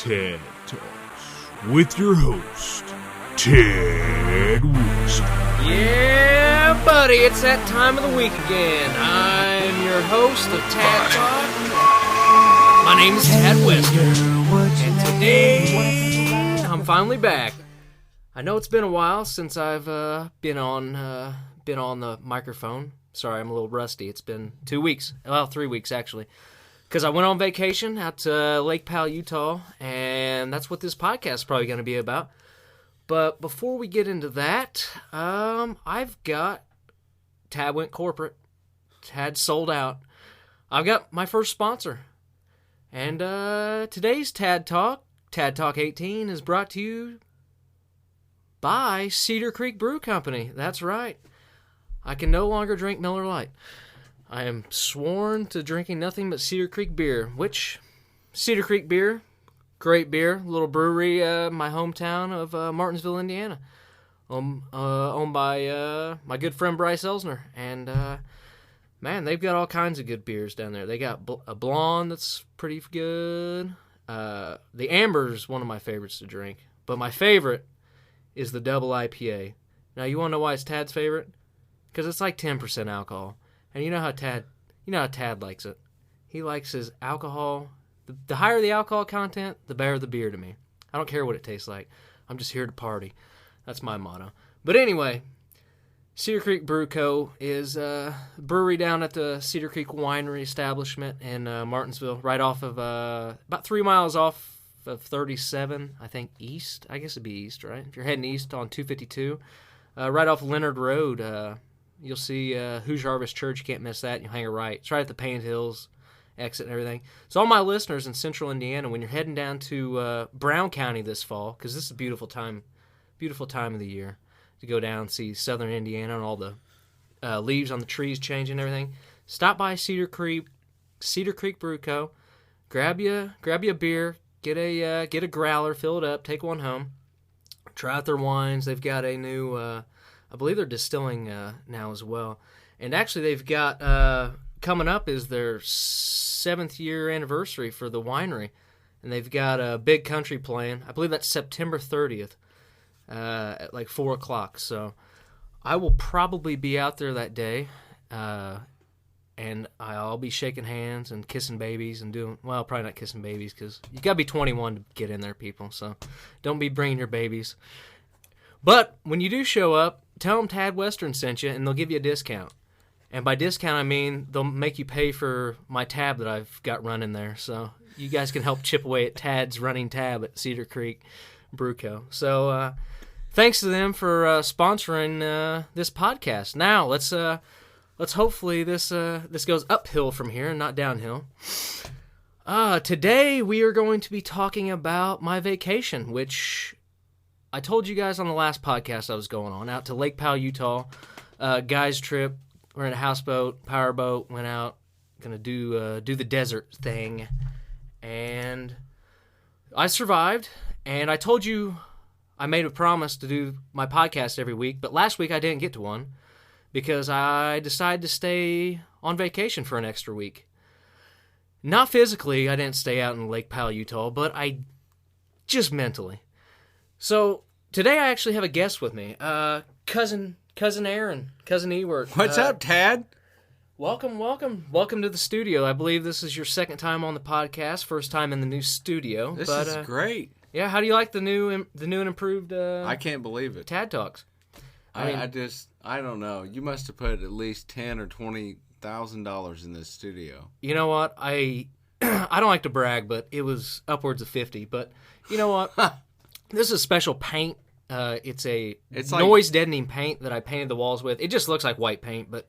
TED Talks with your host, Ted West. Yeah, buddy, it's that time of the week again. I'm your host of TED Talk. My name is Ted Wester, and today I'm finally back. I know it's been a while since I've been on the microphone. Sorry, I'm a little rusty. It's been 2 weeks. Well, 3 weeks, actually. Because I went on vacation out to Lake Powell, Utah, and that's what this podcast is probably going to be about. But before we get into that, I've got Tad went corporate. Tad sold out. I've got my first sponsor. And today's Tad Talk 18, is brought to you by Cedar Creek Brew Company. That's right. I can no longer drink Miller Lite. I am sworn to drinking nothing but Cedar Creek beer, which Cedar Creek beer, great beer, little brewery, my hometown of Martinsville, Indiana, owned by my good friend Bryce Elsner. And, man, they've got all kinds of good beers down there. They got a blonde that's pretty good. The Amber is one of my favorites to drink. But my favorite is the double IPA. Now, you want to know why it's Tad's favorite? Because it's like 10% alcohol. And you know how Tad likes it. He likes his alcohol. The higher the alcohol content, the better the beer to me. I don't care what it tastes like. I'm just here to party. That's my motto. But anyway, Cedar Creek Brew Co. is a brewery down at the Cedar Creek Winery establishment in Martinsville, right off of, about 3 miles off of 37, I think, east. I guess it'd be east, right? If you're heading east on 252, right off Leonard Road, you'll see Hoosier Harvest Church. You can't miss that. You'll hang a right. It's right at the Paint Hills exit and everything. So all my listeners in central Indiana, when you're heading down to Brown County this fall, because this is a beautiful time of the year to go down and see southern Indiana and all the leaves on the trees changing and everything, stop by Cedar Creek Brew Co. Grab you a beer, get a growler, fill it up, take one home, try out their wines. They've got a new, I believe they're distilling now as well. And actually they've got, coming up is their 7th year anniversary for the winery. And they've got a big country playing. I believe that's September 30th at like 4 o'clock. So I will probably be out there that day. And I'll be shaking hands and kissing babies and doing, well, probably not kissing babies because you got to be 21 to get in there, people. So don't be bringing your babies. But when you do show up, tell them Tad Western sent you, and they'll give you a discount. And by discount, I mean they'll make you pay for my tab that I've got running there. So you guys can help chip away at Tad's running tab at Cedar Creek Brew Co. So thanks to them for sponsoring this podcast. Now let's hopefully this goes uphill from here and not downhill. Today we are going to be talking about my vacation, which I told you guys on the last podcast I was going on, out to Lake Powell, Utah. Guys trip. We're in a houseboat, powerboat, went out, gonna do the desert thing. And I survived, and I told you I made a promise to do my podcast every week, but last week I didn't get to one because I decided to stay on vacation for an extra week. Not physically, I didn't stay out in Lake Powell, Utah, but I just mentally. So, today I actually have a guest with me, Cousin Aaron, Cousin Ewart. What's up, Tad? Welcome to the studio. I believe this is your second time on the podcast, first time in the new studio. This is great. Yeah, how do you like the new and improved I can't believe it. Tad Talks? I don't know. You must have put at least $10,000 or $20,000 in this studio. You know what? I don't like to brag, but it was upwards of 50. But you know what? This is a special paint. It's noise deadening paint that I painted the walls with. It just looks like white paint, but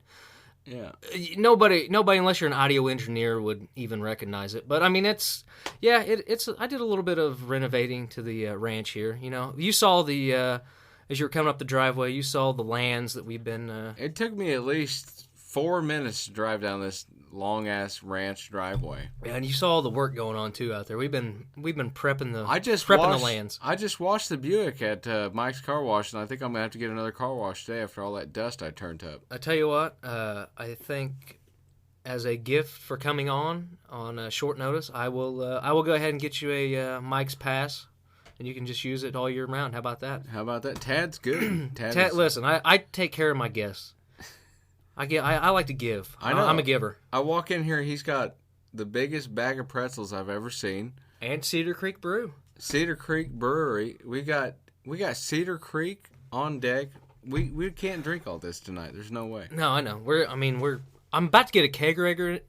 yeah, nobody unless you're an audio engineer would even recognize it. But I mean, it's I did a little bit of renovating to the ranch here. You know, you saw the as you were coming up the driveway, you saw the lands that we've been. It took me at least 4 minutes to drive down this long ass ranch driveway. Yeah, and you saw all the work going on too out there. We've been prepping the the lands. I just washed the Buick at Mike's Car Wash, and I think I'm gonna have to get another car wash today after all that dust I turned up. I tell you what, I think as a gift for coming on short notice, I will go ahead and get you a Mike's Pass, and you can just use it all year round. How about that? How about that? Tad's good. Listen, I take care of my guests. I like to give. I know. I'm a giver. I walk in here, he's got the biggest bag of pretzels I've ever seen. And Cedar Creek Brew. Cedar Creek Brewery. We got Cedar Creek on deck. We can't drink all this tonight. There's no way. No, I know. I'm about to get a kegerator,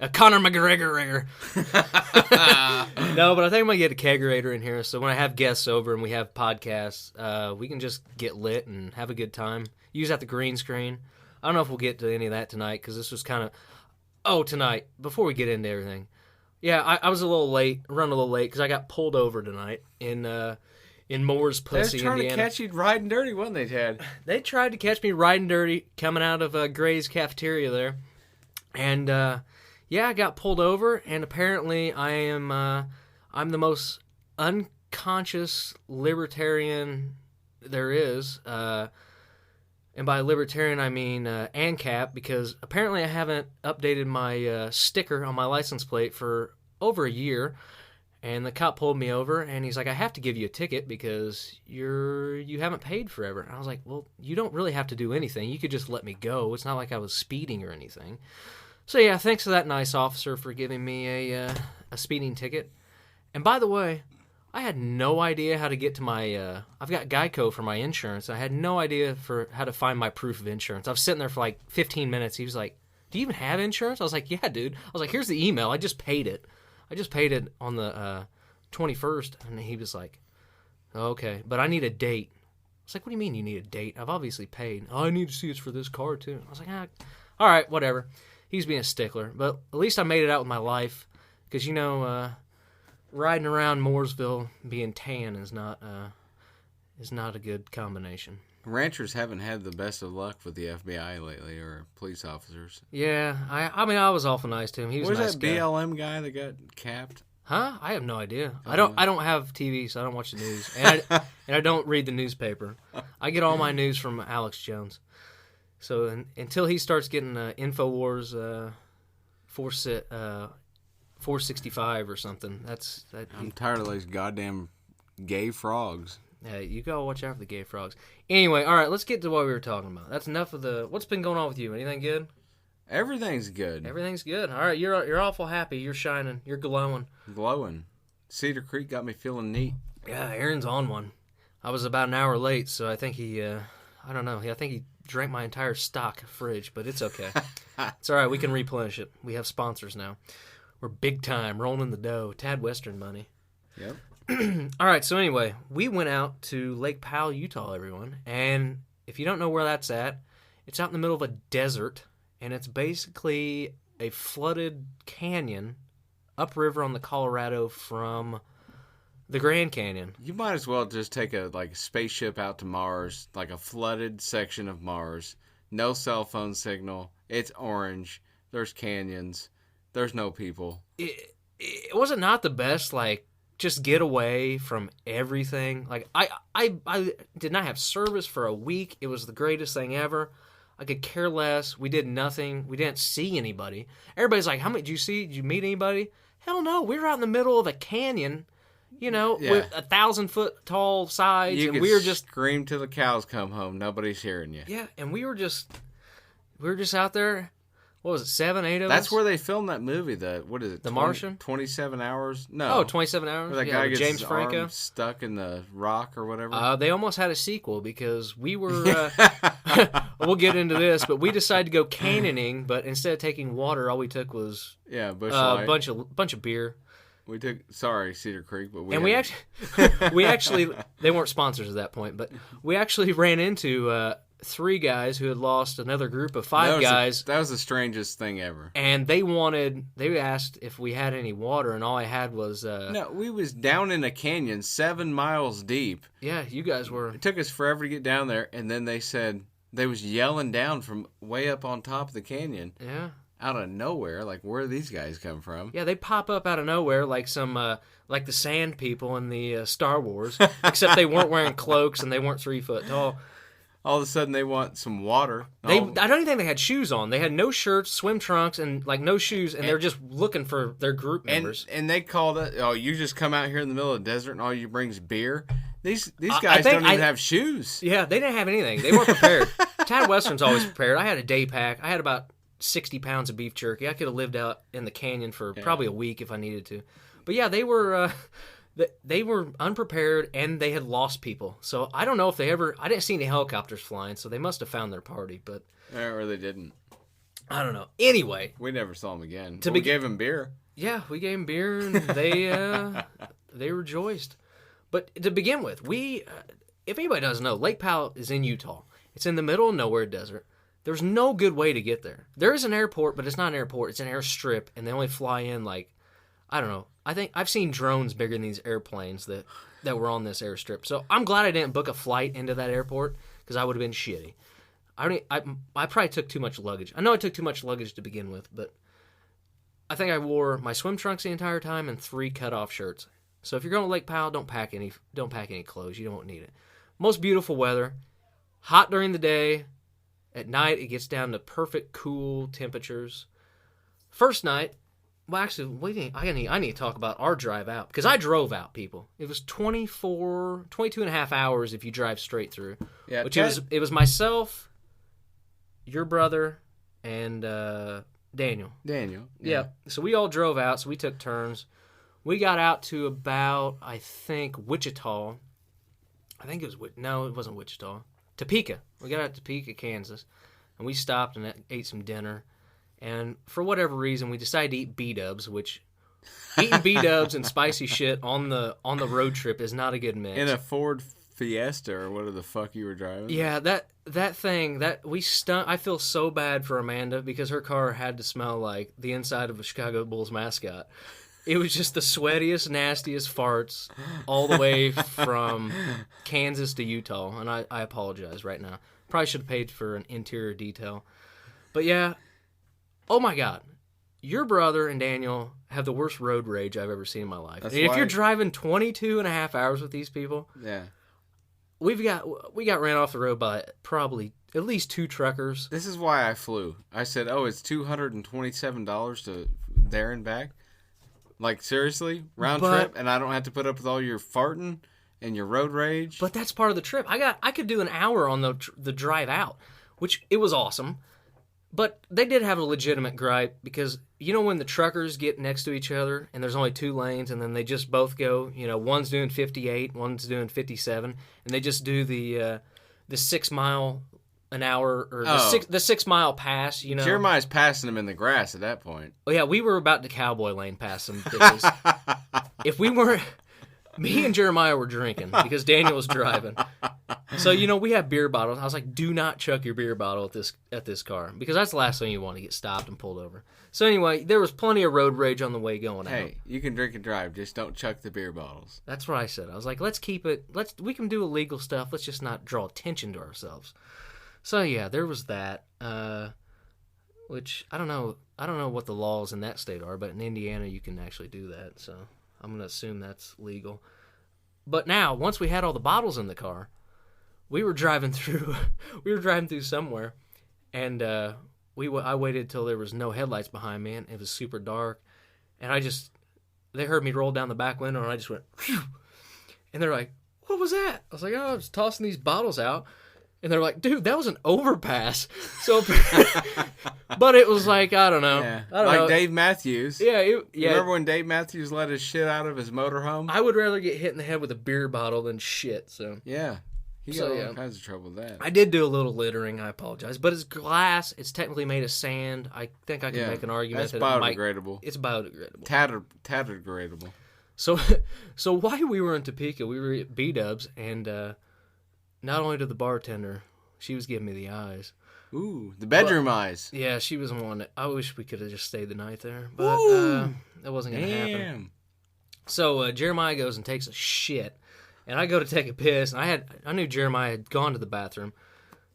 a Conor McGregor. No, but I think I'm gonna get a kegerator in here. So when I have guests over and we have podcasts, we can just get lit and have a good time. Use out the green screen. I don't know if we'll get to any of that tonight because this was kind of. Oh, tonight before we get into everything. Yeah, I was a little late, running a little late because I got pulled over tonight in Moore's Pussy, Indiana. They were trying to catch you riding dirty, wasn't they, Ted? They tried to catch me riding dirty coming out of Gray's cafeteria there. And, I got pulled over, and apparently I'm the most unconscious libertarian there is. And by libertarian, I mean ANCAP, because apparently I haven't updated my sticker on my license plate for over a year. And the cop pulled me over, and he's like, I have to give you a ticket because you haven't paid forever. And I was like, well, you don't really have to do anything. You could just let me go. It's not like I was speeding or anything. So, yeah, thanks to that nice officer for giving me a speeding ticket. And by the way, I had no idea how to get to my I've got Geico for my insurance. I had no idea for how to find my proof of insurance. I was sitting there for like 15 minutes. He was like, do you even have insurance? I was like, yeah, dude. I was like, here's the email. I just paid it. I just paid it on the 21st. And he was like, okay, but I need a date. I was like, what do you mean you need a date? I've obviously paid. Oh, I need to see it's for this car, too. I was like, all right, whatever. He's being a stickler. But at least I made it out with my life. Because, riding around Mooresville being tan is not a good combination. Ranchers haven't had the best of luck with the FBI lately, or police officers. Yeah, I was awful nice to him. He was Where's a nice that guy. BLM guy that got capped? Huh? I have no idea. I don't have TV, so I don't watch the news, and I don't read the newspaper. I get all my news from Alex Jones. So until he starts getting Infowars 465 or something, I'm tired of those goddamn gay frogs. Yeah, you gotta watch out for the gay frogs. Anyway, all right, let's get to what we were talking about. That's enough of what's been going on with you. Anything good? Everything's good. Everything's good. All right, you're awful happy. You're shining. You're glowing. Glowing. Cedar Creek got me feeling neat. Yeah, Aaron's on one. I was about an hour late, so I think he, I don't know. I think he drank my entire stock fridge, but it's okay. It's all right. We can replenish it. We have sponsors now. We're big time, rolling in the dough. Tad Western money. Yep. All right, so anyway, we went out to Lake Powell, Utah, everyone. And if you don't know where that's at, it's out in the middle of a desert, and it's basically a flooded canyon upriver on the Colorado from the Grand Canyon. You might as well just take a spaceship out to Mars, like a flooded section of Mars. No cell phone signal. It's orange. There's canyons. There's no people. It wasn't not the best, just get away from everything. I did not have service for a week. It was the greatest thing ever. I could care less. We did nothing. We didn't see anybody. Everybody's like, how many did you see? Did you meet anybody? Hell no. We were out in the middle of a canyon, with 1,000-foot tall sides. You and could we were just scream till the cows come home. Nobody's hearing you. Yeah, and we were just out there. What was it, 7, 8 of us? That's where they filmed that movie. What is it? The Martian? 27 Hours? No. 27 Hours? Where that guy gets James his Franco arm stuck in the rock or whatever. They almost had a sequel because we were. We'll get into this, but we decided to go canyoning. But instead of taking water, all we took was Busch Light. a bunch of beer. We took Cedar Creek, but we actually they weren't sponsors at that point, but we actually ran into 3 guys who had lost another group of 5 guys. That was the strangest thing ever. And they asked if we had any water, and all I had was... No, we was down in a canyon 7 miles deep. Yeah, you guys were... It took us forever to get down there, and then they said they was yelling down from way up on top of the canyon. Yeah. Out of nowhere. Where do these guys come from? Yeah, they pop up out of nowhere like some... like the sand people in the Star Wars, except they weren't wearing cloaks and they weren't 3 foot tall. All of a sudden, they want some water. I don't even think they had shoes on. They had no shirts, swim trunks, and like no shoes, and they're just looking for their group members. And they called it, oh, you just come out here in the middle of the desert and all you bring is beer? These guys don't even have shoes. Yeah, they didn't have anything. They weren't prepared. Tad Western's always prepared. I had a day pack. I had about 60 pounds of beef jerky. I could have lived out in the canyon for probably a week if I needed to. But yeah, they were unprepared, and they had lost people. So I don't know if I didn't see any helicopters flying, so they must have found their party. But or they didn't. I don't know. Anyway. We never saw them again. We gave them beer. Yeah, we gave them beer, and they rejoiced. But to begin with, if anybody doesn't know, Lake Powell is in Utah. It's in the middle of nowhere desert. There's no good way to get there. There is an airport, but it's not an airport. It's an airstrip, and they only fly in like, I don't know. I think I've seen drones bigger than these airplanes that were on this airstrip. So I'm glad I didn't book a flight into that airport because I would have been shitty. I probably took too much luggage. I know I took too much luggage to begin with, but I think I wore my swim trunks the entire time and 3 cut-off shirts. So if you're going to Lake Powell, don't pack any clothes. You don't need it. Most beautiful weather. Hot during the day. At night, it gets down to perfect cool temperatures. First night, well, actually, I need to talk about our drive out. Because I drove out, people. It was 22 and a half hours if you drive straight through. Yeah, it was myself, your brother, and Daniel. Daniel. Yeah. So we all drove out, so we took turns. We got out to about, I think, Wichita. I think it was, no, it wasn't Wichita. Topeka. We got out to Topeka, Kansas, and we stopped and ate some dinner. And for whatever reason, we decided to eat B-dubs, which eating B-dubs and spicy shit on the road trip is not a good mix. In a Ford Fiesta or whatever the fuck you were driving. Yeah, that thing, I feel so bad for Amanda because her car had to smell like the inside of a Chicago Bulls mascot. It was just the sweatiest, nastiest farts all the way from Kansas to Utah, and I apologize right now. Probably should have paid for an interior detail. But yeah, oh my God. Your brother and Daniel have the worst road rage I've ever seen in my life. If you're driving 22 and a half hours with these people, yeah, we got ran off the road by probably at least 2 truckers. This is why I flew. I said, oh, it's $227 to there and back. Like, seriously? Round trip? And I don't have to put up with all your farting and your road rage? But that's part of the trip. I could do an hour on the drive out, which it was awesome. But they did have a legitimate gripe because, you know, when the truckers get next to each other and there's only 2 lanes and then they just both go, you know, one's doing 58, one's doing 57, and they just do the 6 mile an hour or the 6 mile pass, you know. Jeremiah's passing them in the grass at that point. Well, yeah, we were about to cowboy lane pass them because if we weren't, me and Jeremiah were drinking because Daniel was driving. So, you know, we have beer bottles. I was like, do not chuck your beer bottle at this car because that's the last thing you want to get stopped and pulled over. So anyway, there was plenty of road rage on the way going out. Hey, you can drink and drive, just don't chuck the beer bottles. That's what I said. I was like, let's keep it, we can do illegal stuff, let's just not draw attention to ourselves. So yeah, there was that, which I don't know what the laws in that state are, but in Indiana you can actually do that, so I'm going to assume that's legal. But now, once we had all the bottles in the car, we were driving through somewhere, and I waited till there was no headlights behind me, and it was super dark, and they heard me roll down the back window, and I just went, phew, and they're like, what was that? I was like, oh, I was tossing these bottles out. And they're like, dude, that was an overpass. So, but it was like, I don't know. Yeah. I don't know. Dave Matthews. Yeah. Remember when Dave Matthews let his shit out of his motorhome? I would rather get hit in the head with a beer bottle than shit. So yeah. He got all kinds of trouble with that. I did do a little littering. I apologize. But it's glass. It's technically made of sand. I think I can make an argument that biodegradable. It's biodegradable. Taterdegradable. So while we were in Topeka, we were at B-Dubs, and not only did the bartender, she was giving me the eyes. Ooh, the bedroom eyes. Yeah, she was one. I wish we could have just stayed the night there, but that wasn't going to happen. So Jeremiah goes and takes a shit, and I go to take a piss, and I knew Jeremiah had gone to the bathroom,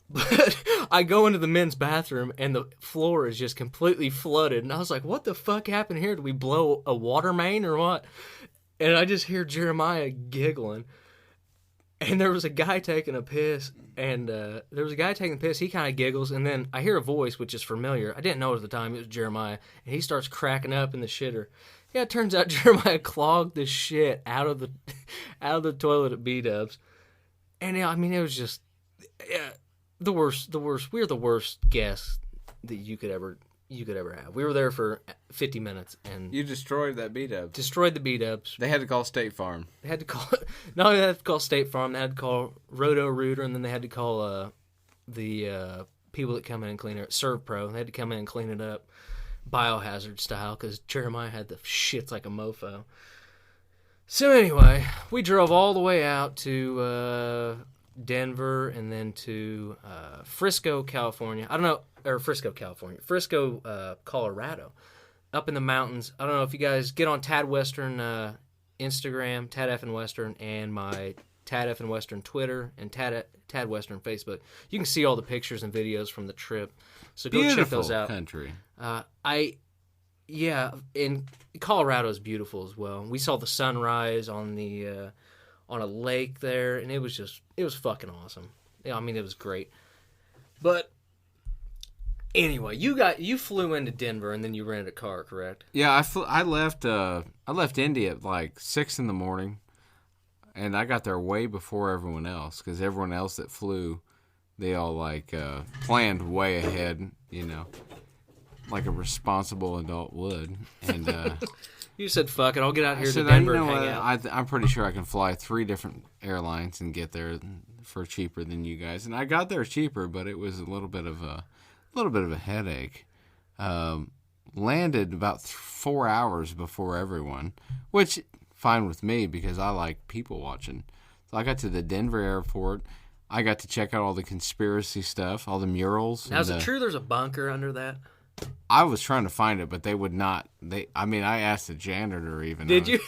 but I go into the men's bathroom, and the floor is just completely flooded, and I was like, what the fuck happened here? Did we blow a water main or what? And I just hear Jeremiah giggling. And there was a guy taking a piss, and he kind of giggles, and then I hear a voice, which is familiar. I didn't know it at the time. It was Jeremiah, and he starts cracking up in the shitter. Yeah, it turns out Jeremiah clogged the shit out of the toilet at B-Dubs. And yeah, I mean, it was just the worst. We're the worst guests that you could ever have. We were there for 50 minutes, and You destroyed that B-Dub. destroyed the B-Dubs. They had to call State Farm. They had to call not only they had to call State Farm, they had to call Roto-Rooter, and then they had to call the people that come in and clean it, ServPro. They had to come in and clean it up, biohazard style, because Jeremiah had the shits like a mofo. So anyway, we drove all the way out to Denver and then to Frisco, California. Frisco, Colorado, up in the mountains. I don't know if you guys get on Tad Western Instagram, Tad F and Western, and my Tad F and Western Twitter and Tad Western Facebook. You can see all the pictures and videos from the trip. So go check those out. Country. In Colorado is beautiful as well. We saw the sunrise on a lake there, and it was fucking awesome. Yeah, I mean, it was great. But anyway, you flew into Denver and then you rented a car, correct? Yeah, I left Indy at like 6 a.m, and I got there way before everyone else, because everyone else that flew, they all like planned way ahead, like a responsible adult would. And you said, "Fuck it, I'll get out here to Denver and hang out." I'm pretty sure I can fly 3 different airlines and get there for cheaper than you guys. And I got there cheaper, but it was a little bit of a headache. Landed about 4 hours before everyone, which fine with me because I like people watching. So I got to the Denver airport. I got to check out all the conspiracy stuff, all the murals. Now, is it true there's a bunker under that? I was trying to find it, but they would not. I asked the janitor even. Did you?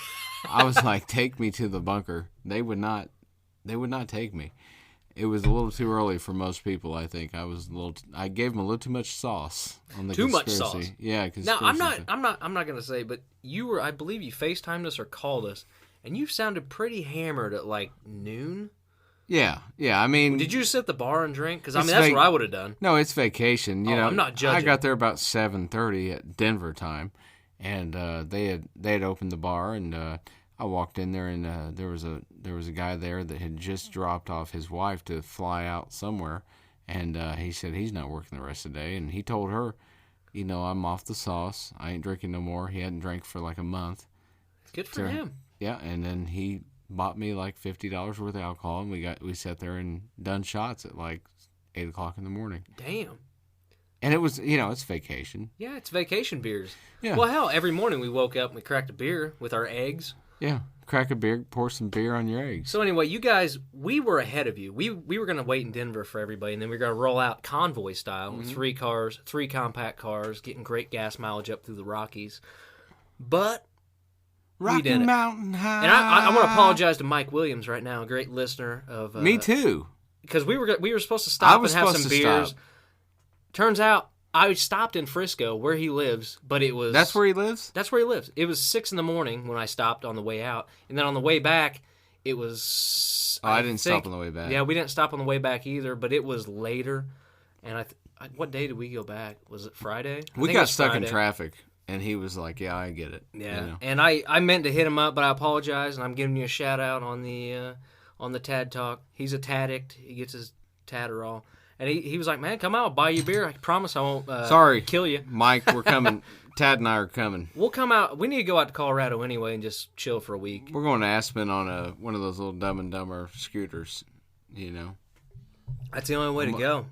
I was like, take me to the bunker. They would not take me. It was a little too early for most people, I think. I gave them a little too much sauce on the conspiracy. Too much sauce. Yeah, conspiracy. Now, I'm not going to say, but I believe you FaceTimed us or called us, and you sounded pretty hammered at like noon. Yeah. I mean, did you sit at the bar and drink? Because that's what I would have done. No, it's vacation. You know, I'm not judging. I got there about 7:30 at Denver time, and they had opened the bar, and I walked in there, and there was a guy there that had just dropped off his wife to fly out somewhere, and he said he's not working the rest of the day, and he told her, I'm off the sauce. I ain't drinking no more. He hadn't drank for like a month. Good for him. Yeah, and then he bought me like $50 worth of alcohol, and we sat there and done shots at like 8 o'clock in the morning. Damn. And it was, it's vacation. Yeah, it's vacation beers. Yeah. Well, hell, every morning we woke up and we cracked a beer with our eggs. Yeah, crack a beer, pour some beer on your eggs. So anyway, you guys, we were ahead of you. We were going to wait in Denver for everybody, and then we were going to roll out convoy style with 3 cars, 3 compact cars, getting great gas mileage up through the Rockies. But Rocky Mountain High. And I want to apologize to Mike Williams right now, a great listener of. Me too. Because we were supposed to stop and have some beers. Stop. Turns out I stopped in Frisco where he lives, but it was. That's where he lives? That's where he lives. It was 6 a.m. when I stopped on the way out, and then on the way back, it was. I didn't stop on the way back. Yeah, we didn't stop on the way back either, but it was later. And what day did we go back? Was it Friday? We got stuck in traffic. And he was like, "Yeah, I get it." Yeah, and I meant to hit him up, but I apologize, and I'm giving you a shout out on the Tad Talk. He's a Tadict. He gets his Tadderall, and he was like, "Man, come out, I'll buy you a beer. I promise I won't kill you." Mike, we're coming. Tad and I are coming. We'll come out. We need to go out to Colorado anyway and just chill for a week. We're going to Aspen on one of those little Dumb and Dumber scooters. That's the only way to go.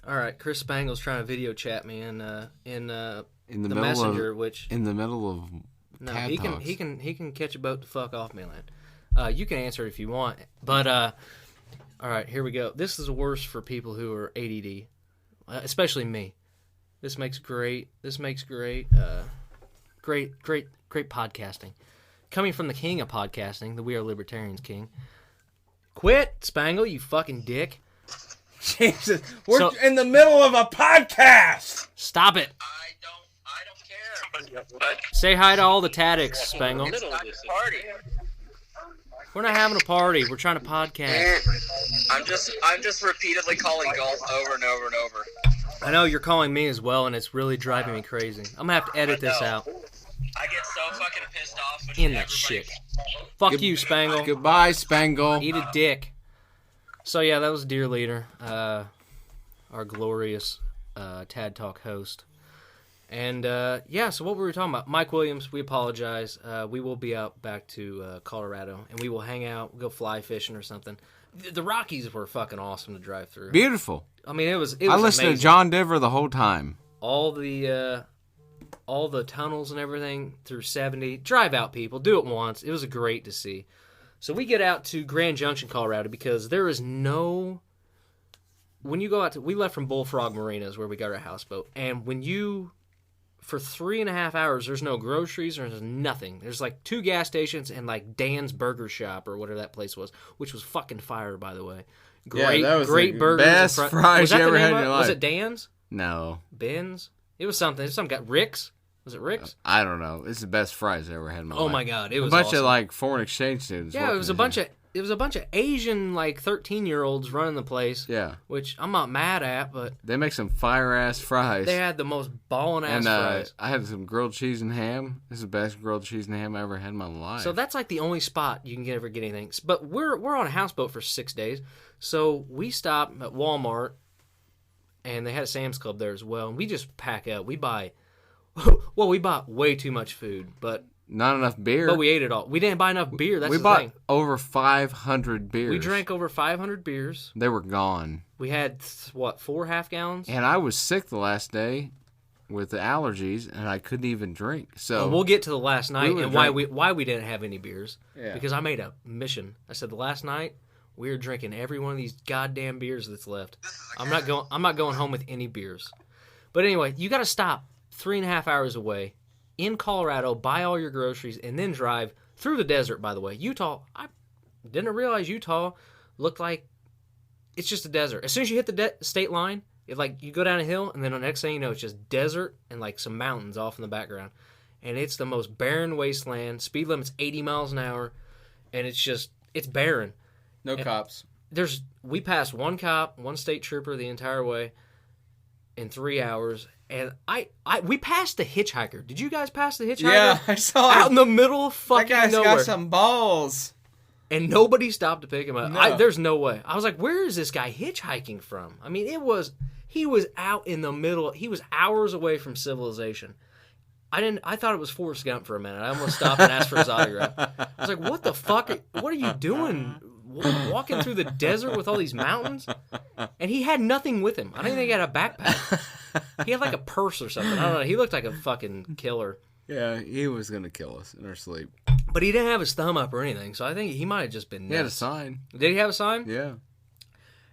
All right, Chris Spangle's trying to video chat me in the messenger, in the middle of Tad Talks. he can catch a boat to fuck off mainland. You can answer it if you want, but all right, here we go. This is worse for people who are ADD, especially me. This makes great podcasting. Coming from the king of podcasting, the We Are Libertarians king. Quit, Spangle, you fucking dick. Jesus, we're in the middle of a podcast. Stop it. I don't care. Say hi to all the Tadics, Spangle. It's not a party. We're not having a party. We're trying to podcast. I'm just repeatedly calling golf over and over and over. I know you're calling me as well, and it's really driving me crazy. I'm gonna have to edit this out. I get so fucking pissed off when In that shit. Fuck you, Spangle. Goodbye, Spangle. Eat a dick. So yeah, that was Dear Leader, our glorious Tad Talk host. And yeah, so what were we talking about? Mike Williams, we apologize. We will be out back to Colorado, and we will hang out, go fly fishing or something. The Rockies were fucking awesome to drive through. Beautiful. I mean, it was I listened amazing. to John Denver the whole time. All the tunnels and everything through 70. Drive out, people. Do it once. It was great to see. So we get out to Grand Junction, Colorado, because there is no... When you go out to... We left from Bullfrog Marina is where we got our houseboat. And when you... For 3.5 hours, there's no groceries, there's nothing. There's like 2 gas stations and like Dan's Burger Shop or whatever that place was, which was fucking fire, by the way. Great, that was great the burgers. best fries you ever had in your life. Was it Dan's? No. Ben's? It was something. Some got Rick's. Was it Rick's? I don't know. It's the best fries I ever had in my life. Oh my god, it was a bunch awesome. of like foreign exchange students. Yeah, it was a bunch of Asian like 13-year-olds running the place. Yeah. Which I'm not mad at, but They make some fire ass fries. they had the most ballin' ass and fries. I had some grilled cheese and ham. This is the best grilled cheese and ham I ever had in my life. So that's like the only spot you can ever get anything. But we're on a houseboat for 6 days, so we stop at Walmart, and they had a Sam's Club there as well. And we just pack up. We bought way too much food, but not enough beer. we ate it all. We didn't buy enough beer. That's we the bought thing. over 500 beers. We drank over 500 beers. They were gone. We had 4 half gallons. And I was sick the last day with the allergies, and I couldn't even drink. So We'll get to the last night would've and drank- why we didn't have any beers. Yeah. Because I made a mission. I said the last night we are drinking every one of these goddamn beers that's left. I'm not going home with any beers. But anyway, you got to stop 3.5 hours away in Colorado, buy all your groceries, and then drive through the desert. By the way, Utah. I didn't realize Utah looked like it's just a desert. As soon as you hit the state line, it like you go down a hill, and then the next thing you know, it's just desert and like some mountains off in the background, and it's the most barren wasteland. Speed limit's 80 miles an hour, and it's barren. no cops. We passed one cop, one state trooper the entire way in 3 hours, and we passed the hitchhiker. Did you guys pass the hitchhiker? Yeah, I saw out it. in the middle of fucking That guy's nowhere. got some balls. And nobody stopped to pick him up. No. There's no way. I was like, where is this guy hitchhiking from? I mean, he was out in the middle. He was hours away from civilization. I thought it was Forrest Gump for a minute. I almost stopped and asked for his autograph. I was like, what the fuck? What are you doing? Walking through the desert with all these mountains? And he had nothing with him. I don't think he had a backpack. He had like a purse or something. I don't know. He looked like a fucking killer. Yeah, he was going to kill us in our sleep. But he didn't have his thumb up or anything, so I think he might have just been nuts. He had a sign. Did he have a sign? Yeah.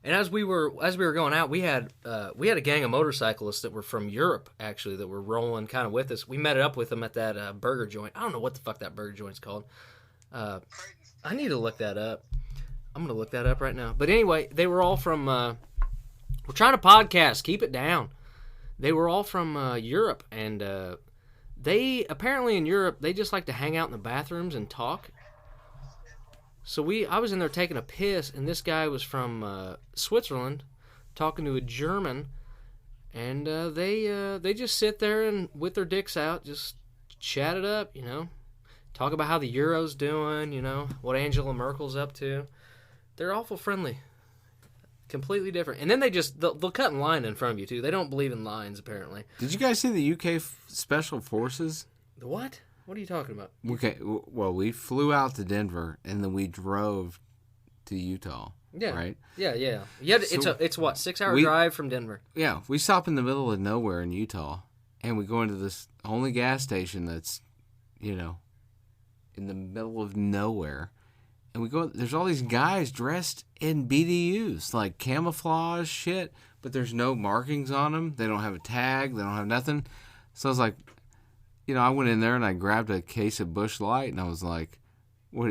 And as we were going out, we had a gang of motorcyclists that were from Europe, actually, that were rolling kind of with us. We met up with them at that burger joint. I don't know what the fuck that burger joint's called. I need to look that up. I'm going to look that up right now. But anyway, they were all from... we're trying to podcast. Keep it down. They were all from Europe, and they, apparently in Europe, they just like to hang out in the bathrooms and talk. So I was in there taking a piss, and this guy was from Switzerland, talking to a German, and they just sit there and with their dicks out, just chat it up, talk about how the Euro's doing, what Angela Merkel's up to. They're awful friendly, completely different. And then they'll cut in line in front of you too. They don't believe in lines apparently. Did you guys see the UK Special Forces? The what? What are you talking about? Okay, well, we flew out to Denver, and then we drove to Utah. Yeah. Right? Yeah. So it's what, 6-hour drive from Denver. Yeah, we stop in the middle of nowhere in Utah, and we go into this only gas station that's, in the middle of nowhere. And we go, there's all these guys dressed in BDUs, like camouflage shit, but there's no markings on them. They don't have a tag. They don't have nothing. So I was like, I went in there and I grabbed a case of Busch Light, and I was like, what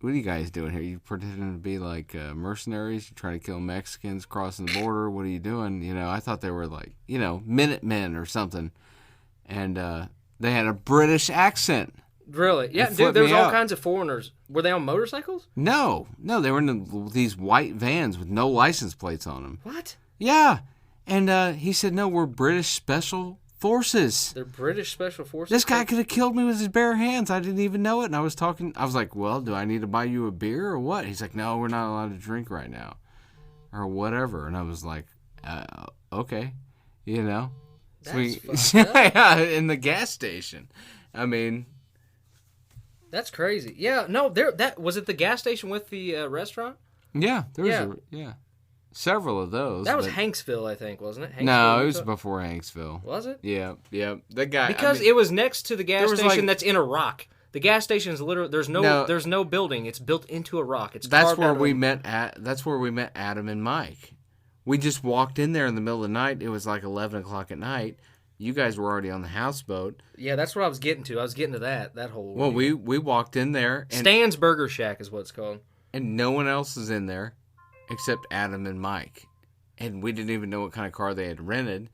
are you guys doing here? You pretending to be like mercenaries? You trying to kill Mexicans crossing the border? What are you doing? I thought they were like, Minutemen or something. And they had a British accent. Really? Yeah, dude, flipped there was me all out. kinds of foreigners. Were they on motorcycles? No, they were in these white vans with no license plates on them. What? Yeah. And he said, no, we're British Special Forces. They're British Special Forces? This guy could have killed me with his bare hands. I didn't even know it. And I was like, well, do I need to buy you a beer or what? He's like, no, we're not allowed to drink right now. Or whatever. And I was like, okay. You know? That's fucked up. Yeah, in the gas station. I mean... That's crazy. Yeah, no, that was it the gas station with the restaurant? Yeah, there was several of those. That was Hanksville, I think, wasn't it? No, it was before Hanksville. Was it? Yeah. The guy because it was next to the gas station that's in a rock. The gas station is literally there's no building. It's built into a rock. That's where we met Adam and Mike. We just walked in there in the middle of the night. It was like 11 o'clock at night. You guys were already on the houseboat. Yeah, that's what I was getting to. I was getting to that whole... Well, we walked in there. And, Stan's Burger Shack is what it's called. And no one else is in there except Adam and Mike. And we didn't even know what kind of car they had rented.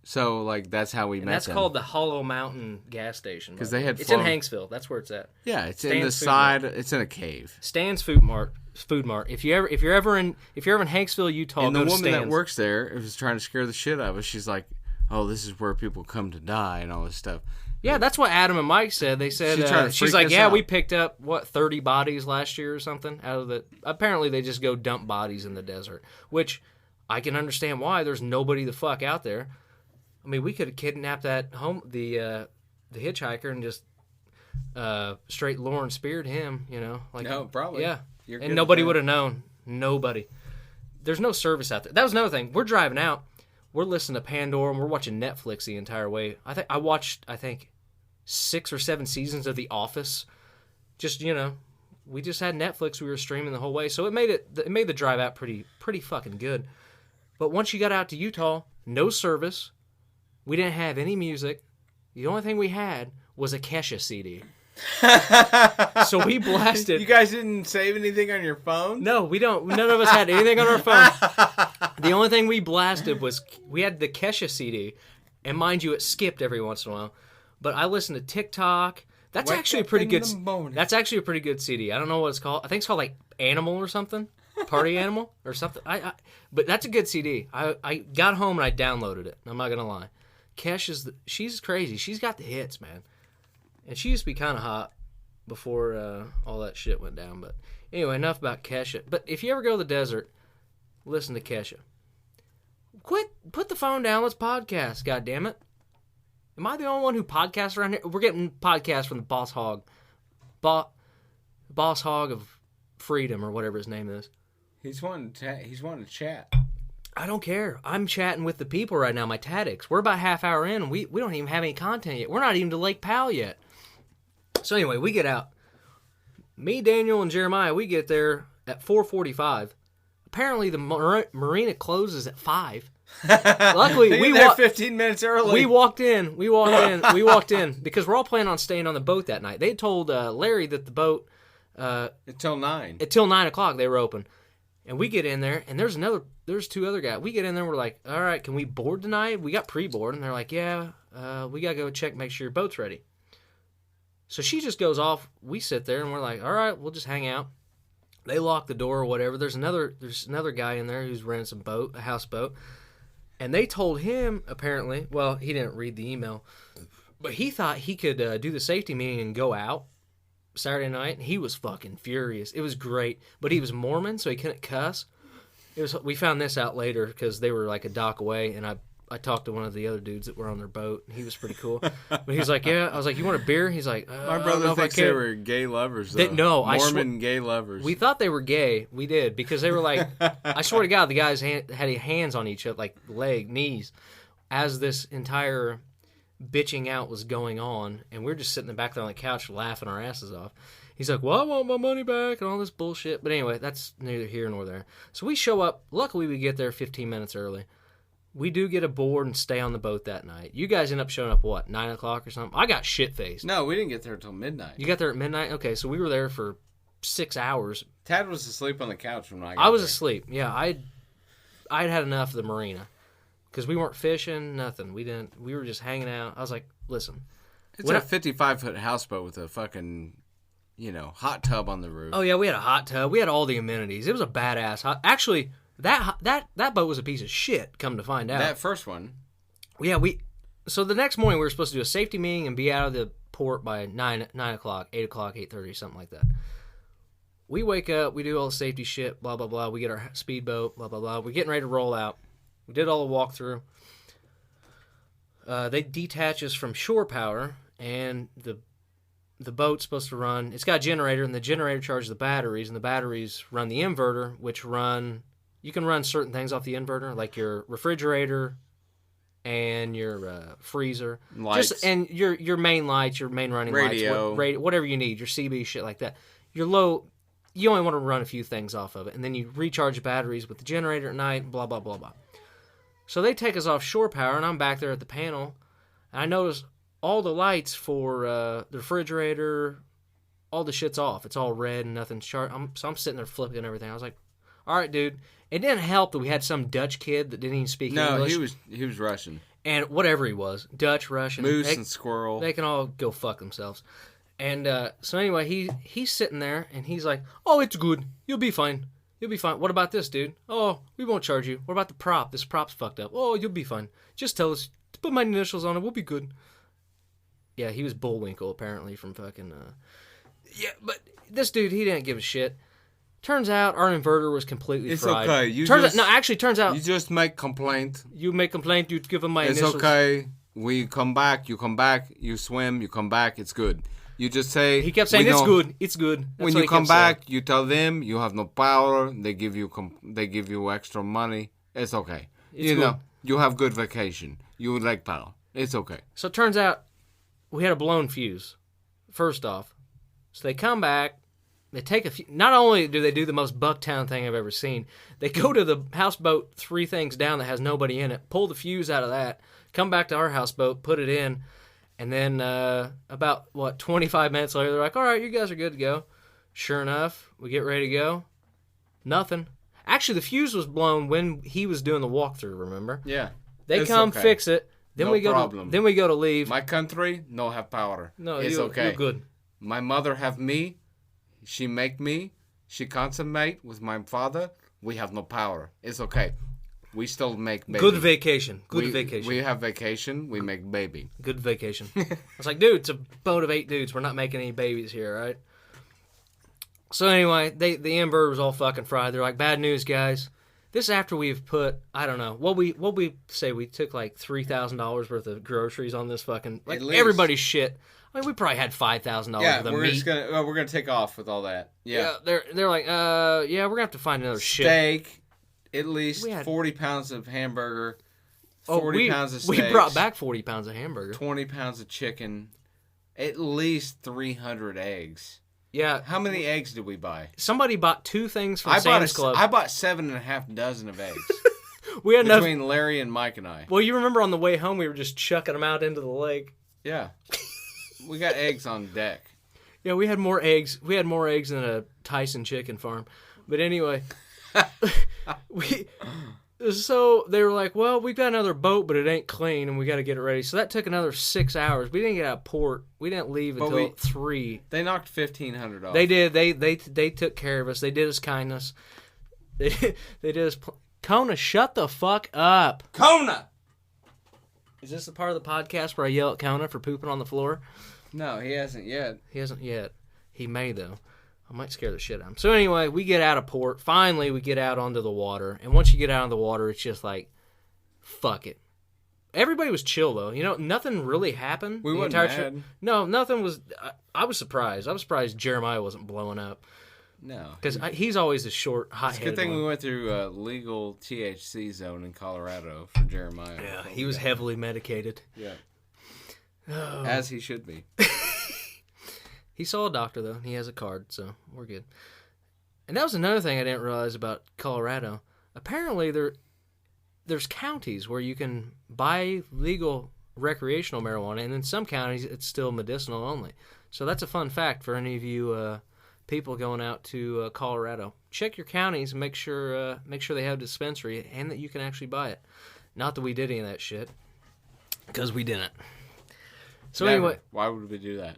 So, like, that's how we met them. That's called the Hollow Mountain gas station. Because they had It's in Hanksville. That's where it's at. Yeah, it's Stan's in the Food side. Mart. It's in a cave. Stan's Food Mart. If you're ever in Hanksville, Utah, and go the to woman Stan's. that works there was trying to scare the shit out of us. She's like, "Oh, this is where people come to die and all this stuff." Yeah, that's what Adam and Mike said. They said she's like, "Yeah, we picked up 30 bodies last year or something out of the." Apparently, they just go dump bodies in the desert, which I can understand why. There's nobody the fuck out there. I mean, we could have kidnapped the hitchhiker and just straight Lauren speared him. You know, like no, probably, yeah, and nobody would have known. Nobody. There's no service out there. That was another thing. We're driving out. We're listening to Pandora, and we're watching Netflix the entire way. I watched 6 or 7 seasons of The Office. Just, you know, we just had Netflix. We were streaming the whole way, so it made the drive out pretty fucking good. But once you got out to Utah, no service. We didn't have any music. The only thing we had was a Kesha CD. So we blasted. You guys didn't save anything on your phone? No, we don't. None of us had anything on our phone. The only thing we blasted was we had the Kesha CD, and mind you, it skipped every once in a while. But I listened to TikTok. That's actually a pretty good. That's actually a pretty good CD. I don't know what it's called. I think it's called like Animal or something, Party Animal or something. But that's a good CD. I got home and I downloaded it. I'm not gonna lie. She's crazy. She's got the hits, man. And she used to be kind of hot before all that shit went down. But anyway, enough about Kesha. But if you ever go to the desert, listen to Kesha. Put the phone down. Let's podcast. God damn it. Am I the only one who podcasts around here? We're getting podcasts from the Boss Hog. Boss Hog of Freedom or whatever his name is. He's wanting to chat. I don't care. I'm chatting with the people right now, my Taddics. We're about half hour in, and we don't even have any content yet. We're not even to Lake Powell yet. So anyway, we get out. Me, Daniel, and Jeremiah, we get there at 4:45. Apparently, the marina closes at 5. Luckily, we walked 15 minutes early. We walked in because we're all planning on staying on the boat that night. They told Larry that the boat until 9 o'clock they were open, and we get in there, and there's 2 other guys. We get in there, and we're like, all right, can we board tonight? We got pre-board, and they're like, yeah, we gotta go check, make sure your boat's ready. So she just goes off. We sit there, and we're like, all right, we'll just hang out. They lock the door or whatever. There's another guy in there who's renting a houseboat. And they told him, apparently, well, he didn't read the email, but he thought he could do the safety meeting and go out Saturday night. And he was fucking furious. It was great. But he was Mormon, so he couldn't cuss. We found this out later because they were like a dock away, and I talked to one of the other dudes that were on their boat, and he was pretty cool. But he was like, yeah. I was like, you want a beer? He's like, my brother thinks they were gay lovers, though. Mormon gay lovers. We thought they were gay. We did, because they were like, I swear to God, the guys had hands on each other, like knees, as this entire bitching out was going on, and we're just sitting in the back there on the couch laughing our asses off. He's like, well, I want my money back and all this bullshit. But anyway, that's neither here nor there. So we show up. Luckily, we get there 15 minutes early. We do get aboard and stay on the boat that night. You guys end up showing up, 9 o'clock or something? I got shit-faced. No, we didn't get there until midnight. You got there at midnight? Okay, so we were there for 6 hours. Tad was asleep on the couch when I got there. I was asleep. Yeah, I'd had enough of the marina because we weren't fishing, nothing. We were just hanging out. I was like, listen. It's a 55-foot houseboat with a fucking, hot tub on the roof. Oh yeah, we had a hot tub. We had all the amenities. It was a badass. Actually, that boat was a piece of shit. Come to find out, That first one. Yeah, So the next morning we were supposed to do a safety meeting and be out of the port by 9 o'clock, 8 o'clock, 8:30, something like that. We wake up, we do all the safety shit, blah blah blah. We get our speedboat, blah blah blah. We're getting ready to roll out. We did all the walkthrough. They detach us from shore power, and the boat's supposed to run. It's got a generator, and the generator charges the batteries, and the batteries run the inverter, which you can run certain things off the inverter, like your refrigerator and your freezer, lights, and your main lights, your main running radio. lights, whatever you need, your CB shit like that. Your low, you only want to run a few things off of it, and then you recharge the batteries with the generator at night. Blah blah blah blah. So they take us off shore power, and I'm back there at the panel, and I notice all the lights for the refrigerator, all the shit's off. It's all red and nothing's sharp. So I'm sitting there flipping and everything. I was like, all right, dude. It didn't help that we had some Dutch kid that didn't even speak English. No, he was Russian. And whatever he was, Dutch, Russian. Moose and squirrel. They can all go fuck themselves. And so anyway, he's sitting there, and he's like, oh, it's good. You'll be fine. You'll be fine. What about this, dude? Oh, we won't charge you. What about the prop? This prop's fucked up. Oh, you'll be fine. Just tell us to put my initials on it. We'll be good. Yeah, he was Bullwinkle, apparently, from fucking... Yeah, but this dude, he didn't give a shit. Turns out our inverter was completely fried. It's okay. Turns out... You just make complaint. You make complaint, you give him my initials. It's okay. We come back, you swim, you come back, it's good. You just say... He kept saying, it's good, it's good. When you come back, you tell them you have no power, they give you extra money. It's okay. You have good vacation. You like power. It's okay. So it turns out we had a blown fuse, first off. So they come back, they take a few... Not only do they do the most Bucktown thing I've ever seen, they go to the houseboat 3 things down that has nobody in it, pull the fuse out of that, come back to our houseboat, put it in, and then about, 25 minutes later, they're like, all right, you guys are good to go. Sure enough, we get ready to go. Nothing. Actually, the fuse was blown when he was doing the walkthrough, remember? Yeah. They come fix it. Then we go to leave. My country, no have power. No, it's okay. You're good. My mother have me. She make me. She consummate with my father. We have no power. It's okay. We still make baby. Good vacation. Vacation. We have vacation. We make baby. Good vacation. I was like, dude, it's a boat of 8 dudes. We're not making any babies here, right? So anyway, the inverter was all fucking fried. They're like, bad news, guys. This after we've put, I don't know, what we say we took like $3,000 worth of groceries on this fucking, like everybody's shit. I mean, we probably had $5,000 worth of meat. We're gonna take off with all that. Yeah, they're like, we're gonna have to find another steak. At least 40 pounds of hamburger, 40 pounds of steak. We brought back 40 pounds of hamburger. 20 pounds of chicken, at least 300 eggs. Yeah. How many eggs did we buy? Somebody bought 2 things from Sam's Club. I bought 7.5 dozen of eggs. We had between Larry and Mike and I. Well, you remember on the way home we were just chucking them out into the lake. Yeah. We got eggs on deck. Yeah, we had more eggs. We had more eggs than a Tyson chicken farm. But anyway... So they were like, well, we've got another boat, but it ain't clean, and we got to get it ready. So that took another 6 hours. We didn't get out of port. We didn't leave until 3. They knocked $1,500 off. They did. They took care of us. They did us kindness. They did us. Kona, shut the fuck up. Kona! Is this the part of the podcast where I yell at Kona for pooping on the floor? No, he hasn't yet. He hasn't yet. He may, though. I might scare the shit out of him. So anyway, we get out of port. Finally, we get out onto the water. And once you get out on the water, it's just like, fuck it. Everybody was chill, though. You know, nothing really happened. We weren't mad. No, nothing was... I was surprised. I was surprised Jeremiah wasn't blowing up. No. Because he's always a short, hot-headed It's a good thing we went through a legal THC zone in Colorado for Jeremiah. Yeah, he was heavily medicated. Yeah. Oh. As he should be. He saw a doctor, though. He has a card, so we're good. And that was another thing I didn't realize about Colorado. Apparently, there's counties where you can buy legal recreational marijuana, and in some counties, it's still medicinal only. So that's a fun fact for any of you people going out to Colorado. Check your counties and make sure they have a dispensary and that you can actually buy it. Not that we did any of that shit, because we didn't. So Never. anyway, Why would we do that?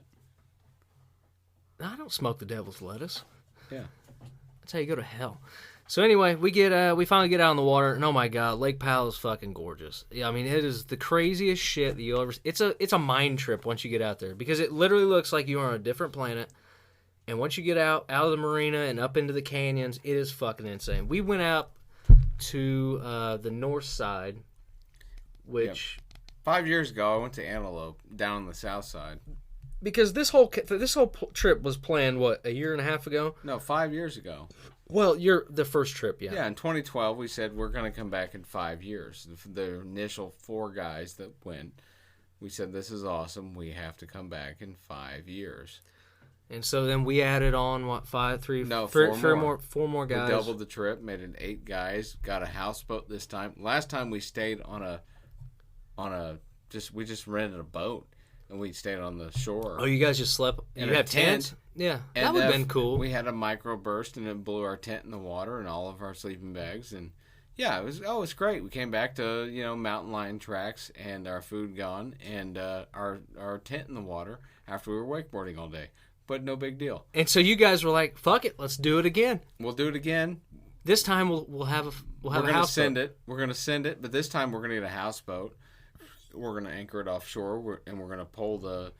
I don't smoke the devil's lettuce. Yeah. That's how you go to hell. So anyway, we finally get out in the water, and oh my god, Lake Powell is fucking gorgeous. Yeah, I mean, it is the craziest shit that you'll ever. It's a mind trip once you get out there, because it literally looks like you are on a different planet. And once you get out of the marina and up into the canyons, it is fucking insane. We went up to the north side, which 5 years ago I went to Antelope down on the south side. because this whole trip was planned a year and a half ago. No, 5 years ago. Well, you're the first trip, yeah. Yeah, in 2012 we said we're going to come back in 5 years. The initial 4 guys that went, we said this is awesome. We have to come back in 5 years. And so then we added on four more guys. We doubled the trip, made it 8 guys. Got a houseboat this time. Last time we stayed we just rented a boat and we stayed on the shore. Oh, you guys just slept? In you a have tents? tent. Yeah, And that would have been cool. We had a microburst and it blew our tent in the water and all of our sleeping bags, and yeah, it was great. We came back to mountain lion tracks and our food gone and our tent in the water after we were wakeboarding all day. But no big deal. And so you guys were like, "Fuck it, let's do it again." We'll do it again. This time we'll have a houseboat. We're gonna send it, but this time we're gonna get a houseboat. We're gonna anchor it offshore, and we're gonna pull the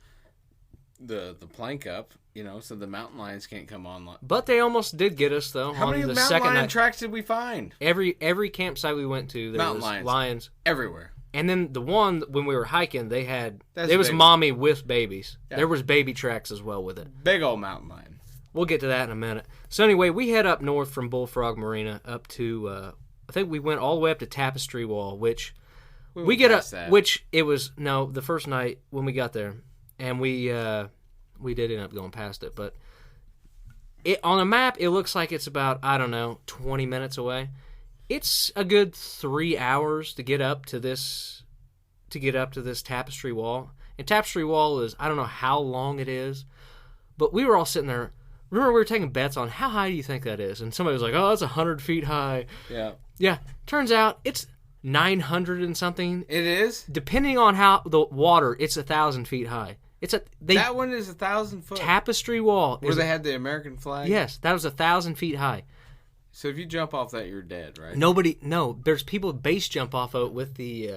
plank up, so the mountain lions can't come on. But they almost did get us though. How on many the mountain second lion night. tracks did we find? Every campsite we went to, there Mountain was lions everywhere. And then the one when we were hiking, That's there was big. mommy with babies. Yeah. There was baby tracks as well with it. Big old mountain lion. We'll get to that in a minute. So anyway, we head up north from Bullfrog Marina up to I think we went all the way up to Tapestry Wall, which we get up. That. Which it was the first night when we got there, and we did end up going past it, but on a map it looks like it's about 20 minutes away. It's a good 3 hours to get up to this Tapestry Wall. And Tapestry Wall is, I don't know how long it is, but we were all sitting there. Remember, we were taking bets on how high do you think that is? And somebody was like, "Oh, that's 100 feet high." Yeah. Yeah. Turns out it's 900 and something. It is? Depending on how the water, it's 1,000 feet high. That one is 1,000 foot. Tapestry Wall. Where they had the American flag? Yes, that was 1,000 feet high. So if you jump off that, you're dead, right? There's people base jump off of it with the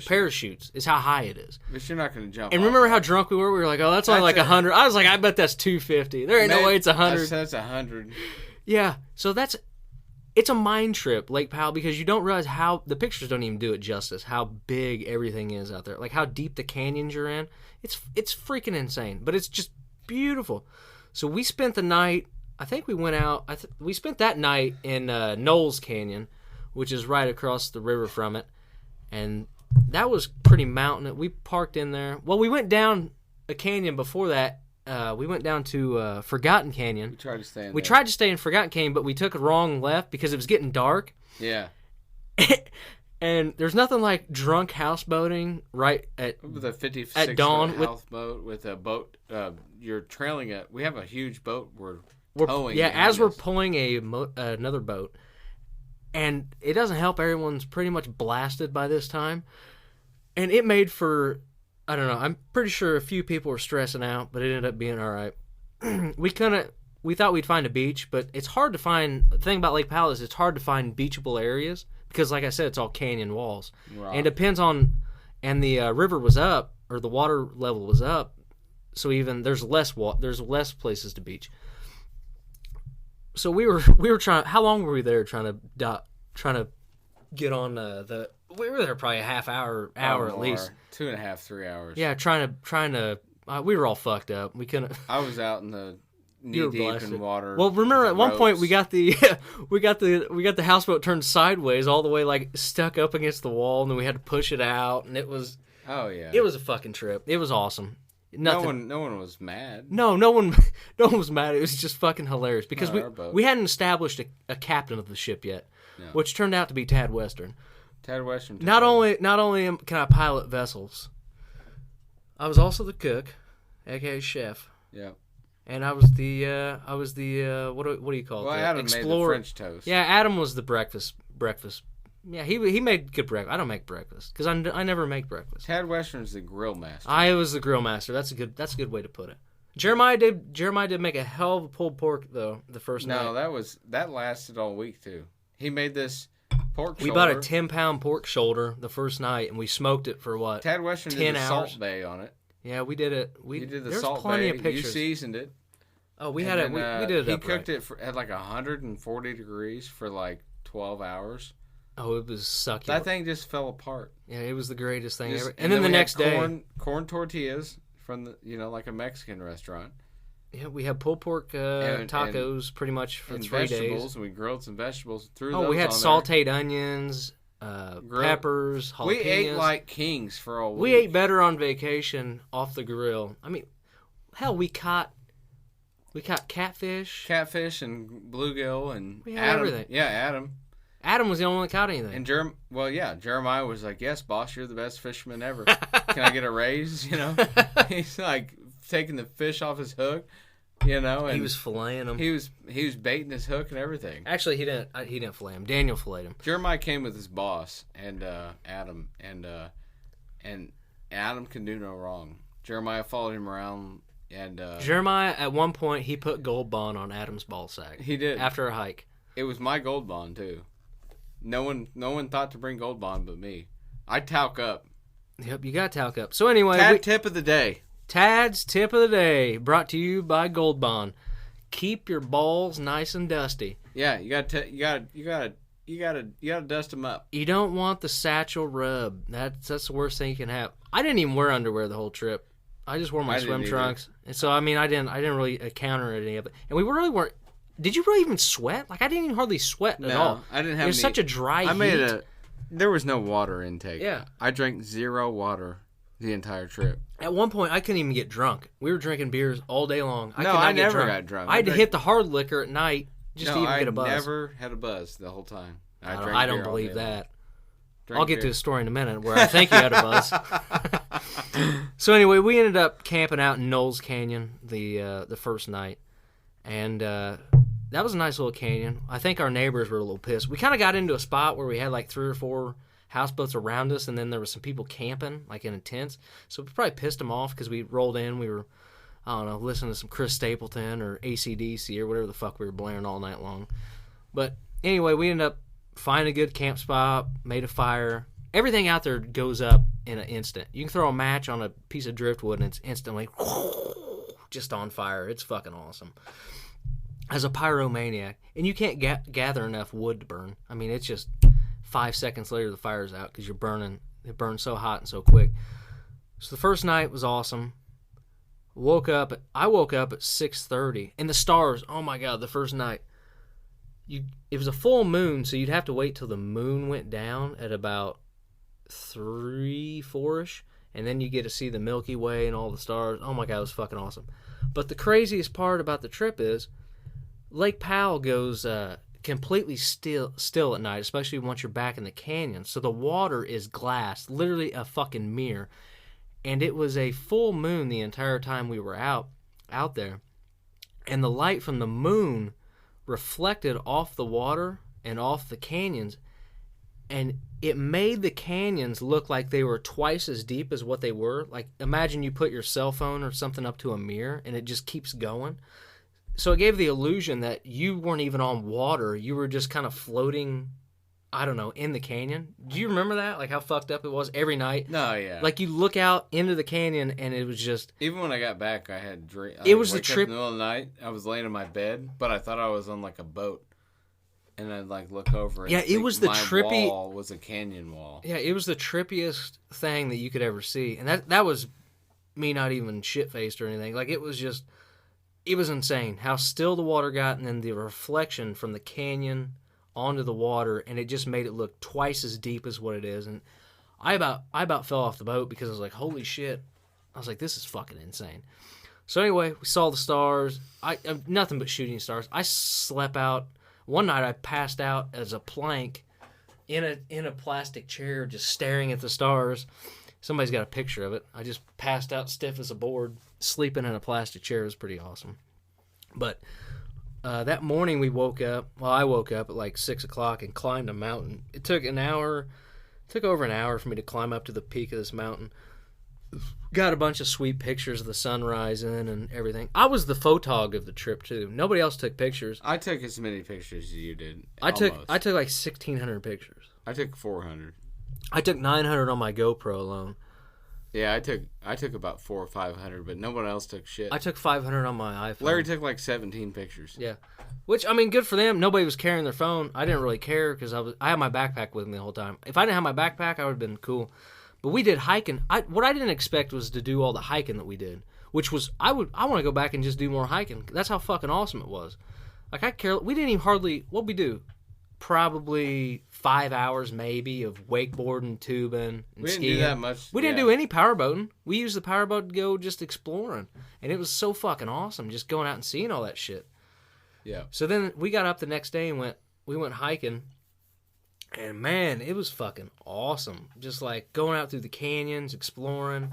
parachutes. Is how high it is. But you're not going to jump. And remember how drunk we were? We were like, "Oh, that's only like 100." I was like, "I bet that's 250." There ain't no way it's 100. I said it's 100. Yeah, so it's a mind trip, Lake Powell, because you don't realize how the pictures don't even do it justice. How big everything is out there, like how deep the canyons you're in. It's freaking insane, but it's just beautiful. So we spent the night. I think we went out. We spent that night in Knowles Canyon, which is right across the river from it, and that was pretty mountainous. We parked in there. Well, we went down a canyon before that. We went down to Forgotten Canyon. We tried to stay in Forgotten Canyon, but we took a wrong left because it was getting dark. Yeah. And there's nothing like drunk houseboating right at with a at dawn houseboat with a boat. You're trailing it. We have a huge boat. We're towing. Yeah, as we're pulling another boat, and it doesn't help. Everyone's pretty much blasted by this time, and it made for, I don't know. I'm pretty sure a few people were stressing out, but it ended up being all right. We thought we'd find a beach, but it's hard to find. The thing about Lake Powell is it's hard to find beachable areas because, like I said, it's all canyon walls, Right. and it depends on. And the river was up, or the water level was up, so even there's less places to beach. So we were trying. How long were we there trying to get on the? We were there probably a half hour at least. 2.5, 3 hours. Yeah, trying to. We were all fucked up. We couldn't. I was out in the knee deep in water. Well, remember at one point we got the houseboat turned sideways all the way like stuck up against the wall, and then we had to push it out, and it was. Oh yeah. It was a fucking trip. It was awesome. No one was mad. No one was mad. It was just fucking hilarious because we hadn't established a captain of the ship yet, which turned out to be Tad Western. Tad Western. Not only can I pilot vessels, I was also the cook, aka chef. Yeah. And I was the what do you call it? Well, Adam Explorer. made the French toast. Yeah, Adam was the breakfast Yeah, he made good breakfast. I don't make breakfast because I never make breakfast. Tad Western's the grill master. I was the grill master. That's a good way to put it. Jeremiah did make a hell of a pulled pork though the first night. No, that lasted all week too. He made this pork shoulder. We bought a 10-pound pork shoulder the first night and we smoked it for what? Tad Western 10 did the hours? Salt Bay on it. Yeah, we did it. You did the there's Salt plenty Bay. of pictures. You seasoned it. Oh, we had it. We did it. He upright. cooked it at like 140 degrees for like 12 hours. Oh, it was succulent. That thing just fell apart. Yeah, it was the greatest thing ever. And then the we next had day, corn tortillas from like a Mexican restaurant. yeah, we had pulled pork tacos pretty much for 3 days. And we grilled some vegetables. We had sautéed onions, peppers, jalapenos. We ate like kings for a week. We ate better on vacation off the grill. I mean, hell, we caught catfish. Catfish and bluegill and We had Adam. everything. Yeah, Adam. Adam was the only one that caught anything. And Jeremiah was like, "Yes, boss, you're the best fisherman ever. Can I get a raise?" He's like taking the fish off his hook, And he was filleting them. He was baiting his hook and everything. Actually, he didn't fillet him. Daniel filleted him. Jeremiah came with his boss and Adam, and Adam can do no wrong. Jeremiah followed him around. And Jeremiah, at one point, he put Gold Bond on Adam's ball sack. He did after a hike. It was my Gold Bond too. No one thought to bring Gold Bond but me. I talc up. Yep, you got talc up. So anyway, tip of the day. Tad's tip of the day, brought to you by Gold Bond. Keep your balls nice and dusty. Yeah, you gotta dust them up. You don't want the satchel rub. That's the worst thing you can have. I didn't even wear underwear the whole trip. I just wore my swim trunks, and so I didn't really encounter any of it. And we really weren't. Did you really even sweat? Like I didn't even hardly sweat at all. I didn't have. It was such a dry heat. There was no water intake. Yeah, I drank 0 water the entire trip. At one point, I couldn't even get drunk. We were drinking beers all day long. I never got drunk. I had to hit the hard liquor at night just to even get a buzz. I never had a buzz the whole time. I don't believe that. I'll get to a story in a minute where I think you had a buzz. So anyway, we ended up camping out in Knowles Canyon the first night, and that was a nice little canyon. I think our neighbors were a little pissed. We kind of got into a spot where we had like 3 or 4 houseboats around us, and then there was some people camping like in tents. So we probably pissed them off because we rolled in. We were, I don't know, listening to some Chris Stapleton or AC/DC or whatever the fuck we were blaring all night long. But anyway, we ended up finding a good camp spot, made a fire. Everything out there goes up in an instant. You can throw a match on a piece of driftwood and it's instantly just on fire. It's fucking awesome. As a pyromaniac, and you can't gather enough wood to burn. It's just 5 seconds later the fire's out because you're burning. It burns so hot and so quick. So the first night was awesome. I woke up at 6:30, and the stars. Oh my god! The first night. It was a full moon, so you'd have to wait till the moon went down at about 3, 4-ish, and then you get to see the Milky Way and all the stars. Oh my god, it was fucking awesome. But the craziest part about the trip is Lake Powell goes completely still at night, especially once you're back in the canyon. So the water is glass, literally a fucking mirror. And it was a full moon the entire time we were out there. And the light from the moon reflected off the water and off the canyons, and it made the canyons look like they were twice as deep as what they were. Like, imagine you put your cell phone or something up to a mirror and it just keeps going. So it gave the illusion that you weren't even on water. You were just kind of floating, I don't know, in the canyon. Do you remember that? Like how fucked up it was every night? No, yeah. Like you look out into the canyon and it was just... Even when I got back, I had dreams. It was the trip... in the middle of the night, I was laying in my bed, but I thought I was on like a boat. And I'd like look over and it was the trippy... My wall was a canyon wall. Yeah, it was the trippiest thing that you could ever see. And that was me not even shit-faced or anything. Like it was just... It was insane how still the water got, and then the reflection from the canyon onto the water, and it just made it look twice as deep as what it is. And I about fell off the boat because I was like, holy shit. I was like, this is fucking insane. So anyway, we saw the stars. Nothing but shooting stars. I slept out. One night I passed out as a plank in a plastic chair just staring at the stars. Somebody's got a picture of it. I just passed out stiff as a board, sleeping in a plastic chair. It was pretty awesome. But that morning we woke up. Well, I woke up at like 6 o'clock and climbed a mountain. It took over an hour for me to climb up to the peak of this mountain. Got a bunch of sweet pictures of the sun rising and everything. I was the photog of the trip too. Nobody else took pictures. I took as many pictures as you did. I took like 1,600 pictures. I took 400. I took 900 on my GoPro alone. Yeah, I took about 400 or 500, but no one else took shit. I took 500 on my iPhone. Larry took like 17 pictures. Yeah, which I mean, good for them. Nobody was carrying their phone. I didn't really care because I had my backpack with me the whole time. If I didn't have my backpack, I would have been cool. But we did hiking. What I didn't expect was to do all the hiking that we did, which was I want to go back and just do more hiking. That's how fucking awesome it was. Like we didn't even hardly what we do. Probably 5 hours maybe of wakeboarding, tubing, and we didn't skiing. do that much. We didn't do any powerboating. We used the powerboat to go just exploring, and it was so fucking awesome just going out and seeing all that shit. Yeah. So then we got up the next day and we went hiking. And man, it was fucking awesome. Just like going out through the canyons, exploring,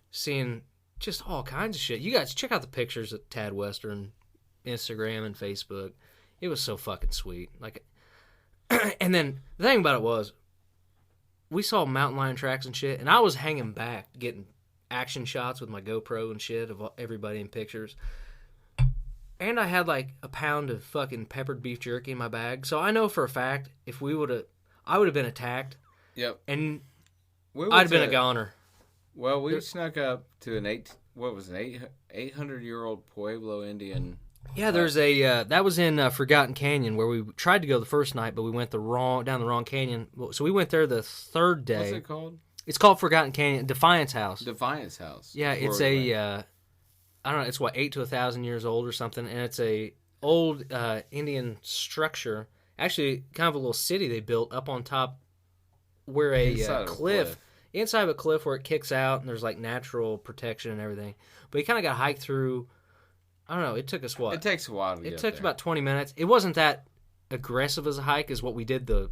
seeing just all kinds of shit. You guys check out the pictures at Tad Western, Instagram and Facebook. It was so fucking sweet. Like, and then the thing about it was, we saw mountain lion tracks and shit, and I was hanging back getting action shots with my GoPro and shit of everybody in pictures. And I had like a pound of fucking peppered beef jerky in my bag. So I know for a fact if I would have been attacked. Yep. And I'd have been a goner. Well, we snuck up to an 800-year-old Pueblo Indian. Yeah, there's that was in Forgotten Canyon where we tried to go the first night, but we went down the wrong canyon. So we went there the third day. What's it called? It's called Forgotten Canyon, Defiance House. Defiance House. Yeah, it's I don't know, it's 8 to 1,000 years old or something, and it's a old Indian structure. Actually, kind of a little city they built up on top where inside of a cliff where it kicks out, and there's like natural protection and everything. But you kind of got to hike through. I don't know. It took us what? It takes a while to get It took there. about 20 minutes. It wasn't that aggressive as a hike as what we did the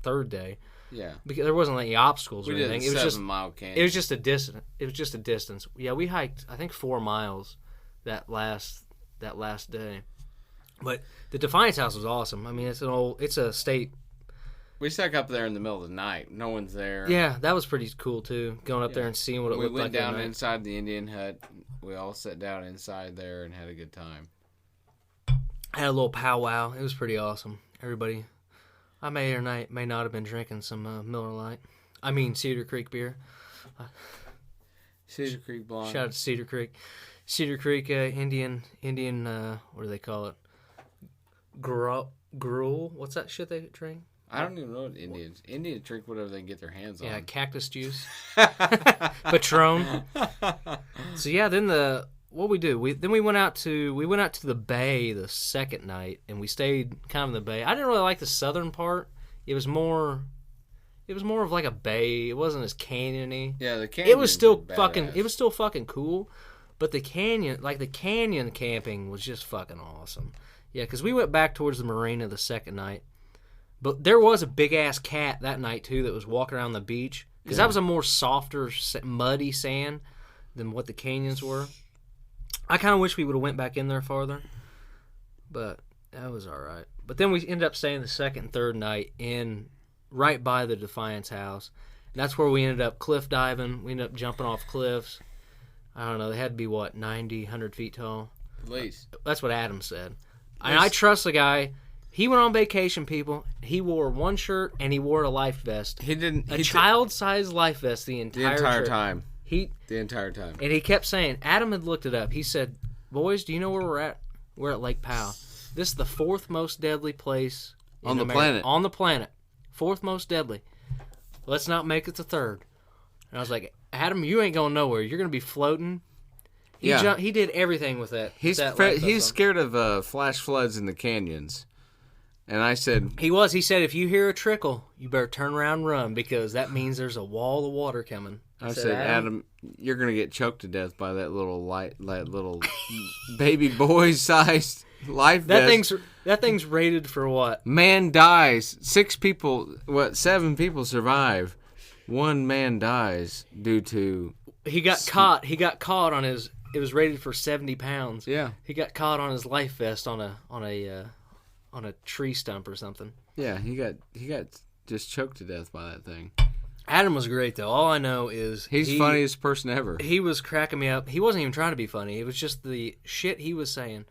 third day. Yeah, because there wasn't any obstacles or anything. It was just 7-mile canyon. It was just a distance. It was just a distance. Yeah, we hiked I think 4 miles that last day. But the Defiance House was awesome. I mean, it's a state. We stuck up there in the middle of the night. No one's there. Yeah, that was pretty cool too. Going up there and seeing what it looked like. We went down inside the Indian hut. We all sat down inside there and had a good time. Had a little powwow. It was pretty awesome. Everybody. I may or may not have been drinking some Miller Lite. I mean Cedar Creek beer. Cedar Creek Blonde. Shout out to Cedar Creek. Cedar Creek Indian, what do they call it? Gruel? What's that shit they drink? I don't even know what Indians drink whatever they can get their hands on. Yeah, cactus juice. Patron. So yeah, then what we do? We went out to the bay the second night, and we stayed kind of in the bay. I didn't really like the southern part. It was more of like a bay. It wasn't as canyony. Yeah, the canyon. It was still fucking cool, but the canyon camping was just fucking awesome. Yeah, because we went back towards the marina the second night, but there was a big ass cat that night too that was walking around the beach because that was a more softer, muddy sand than what the canyons were. I kind of wish we would have went back in there farther, but that was all right. But then we ended up staying the second and third night right by the Defiance House. And that's where we ended up cliff diving. We ended up jumping off cliffs. I don't know. They had to be, 90, 100 feet tall? At least. That's what Adam said. And I trust the guy. He went on vacation, people. He wore one shirt, and he wore a life vest. A child-sized life vest the entire time. The entire time. And he kept saying, Adam had looked it up. He said, boys, do you know where we're at? We're at Lake Powell. This is the 4th most deadly place on the planet. On the planet. 4th most deadly. Let's not make it the 3rd. And I was like, Adam, you ain't going nowhere. You're going to be floating. He did everything with that. He's scared of flash floods in the canyons. And I said... He said, if you hear a trickle, you better turn around and run because that means there's a wall of water coming. I said, Adam, you're going to get choked to death by that little baby boy-sized life vest. That thing's rated for what? Man dies. 7 people survive. 1 man dies due to... He got caught on his it was rated for 70 pounds. Yeah. He got caught on his life vest on a tree stump or something. Yeah, he got just choked to death by that thing. Adam was great though. All I know is He's funniest person ever. He was cracking me up. He wasn't even trying to be funny. It was just the shit he was saying.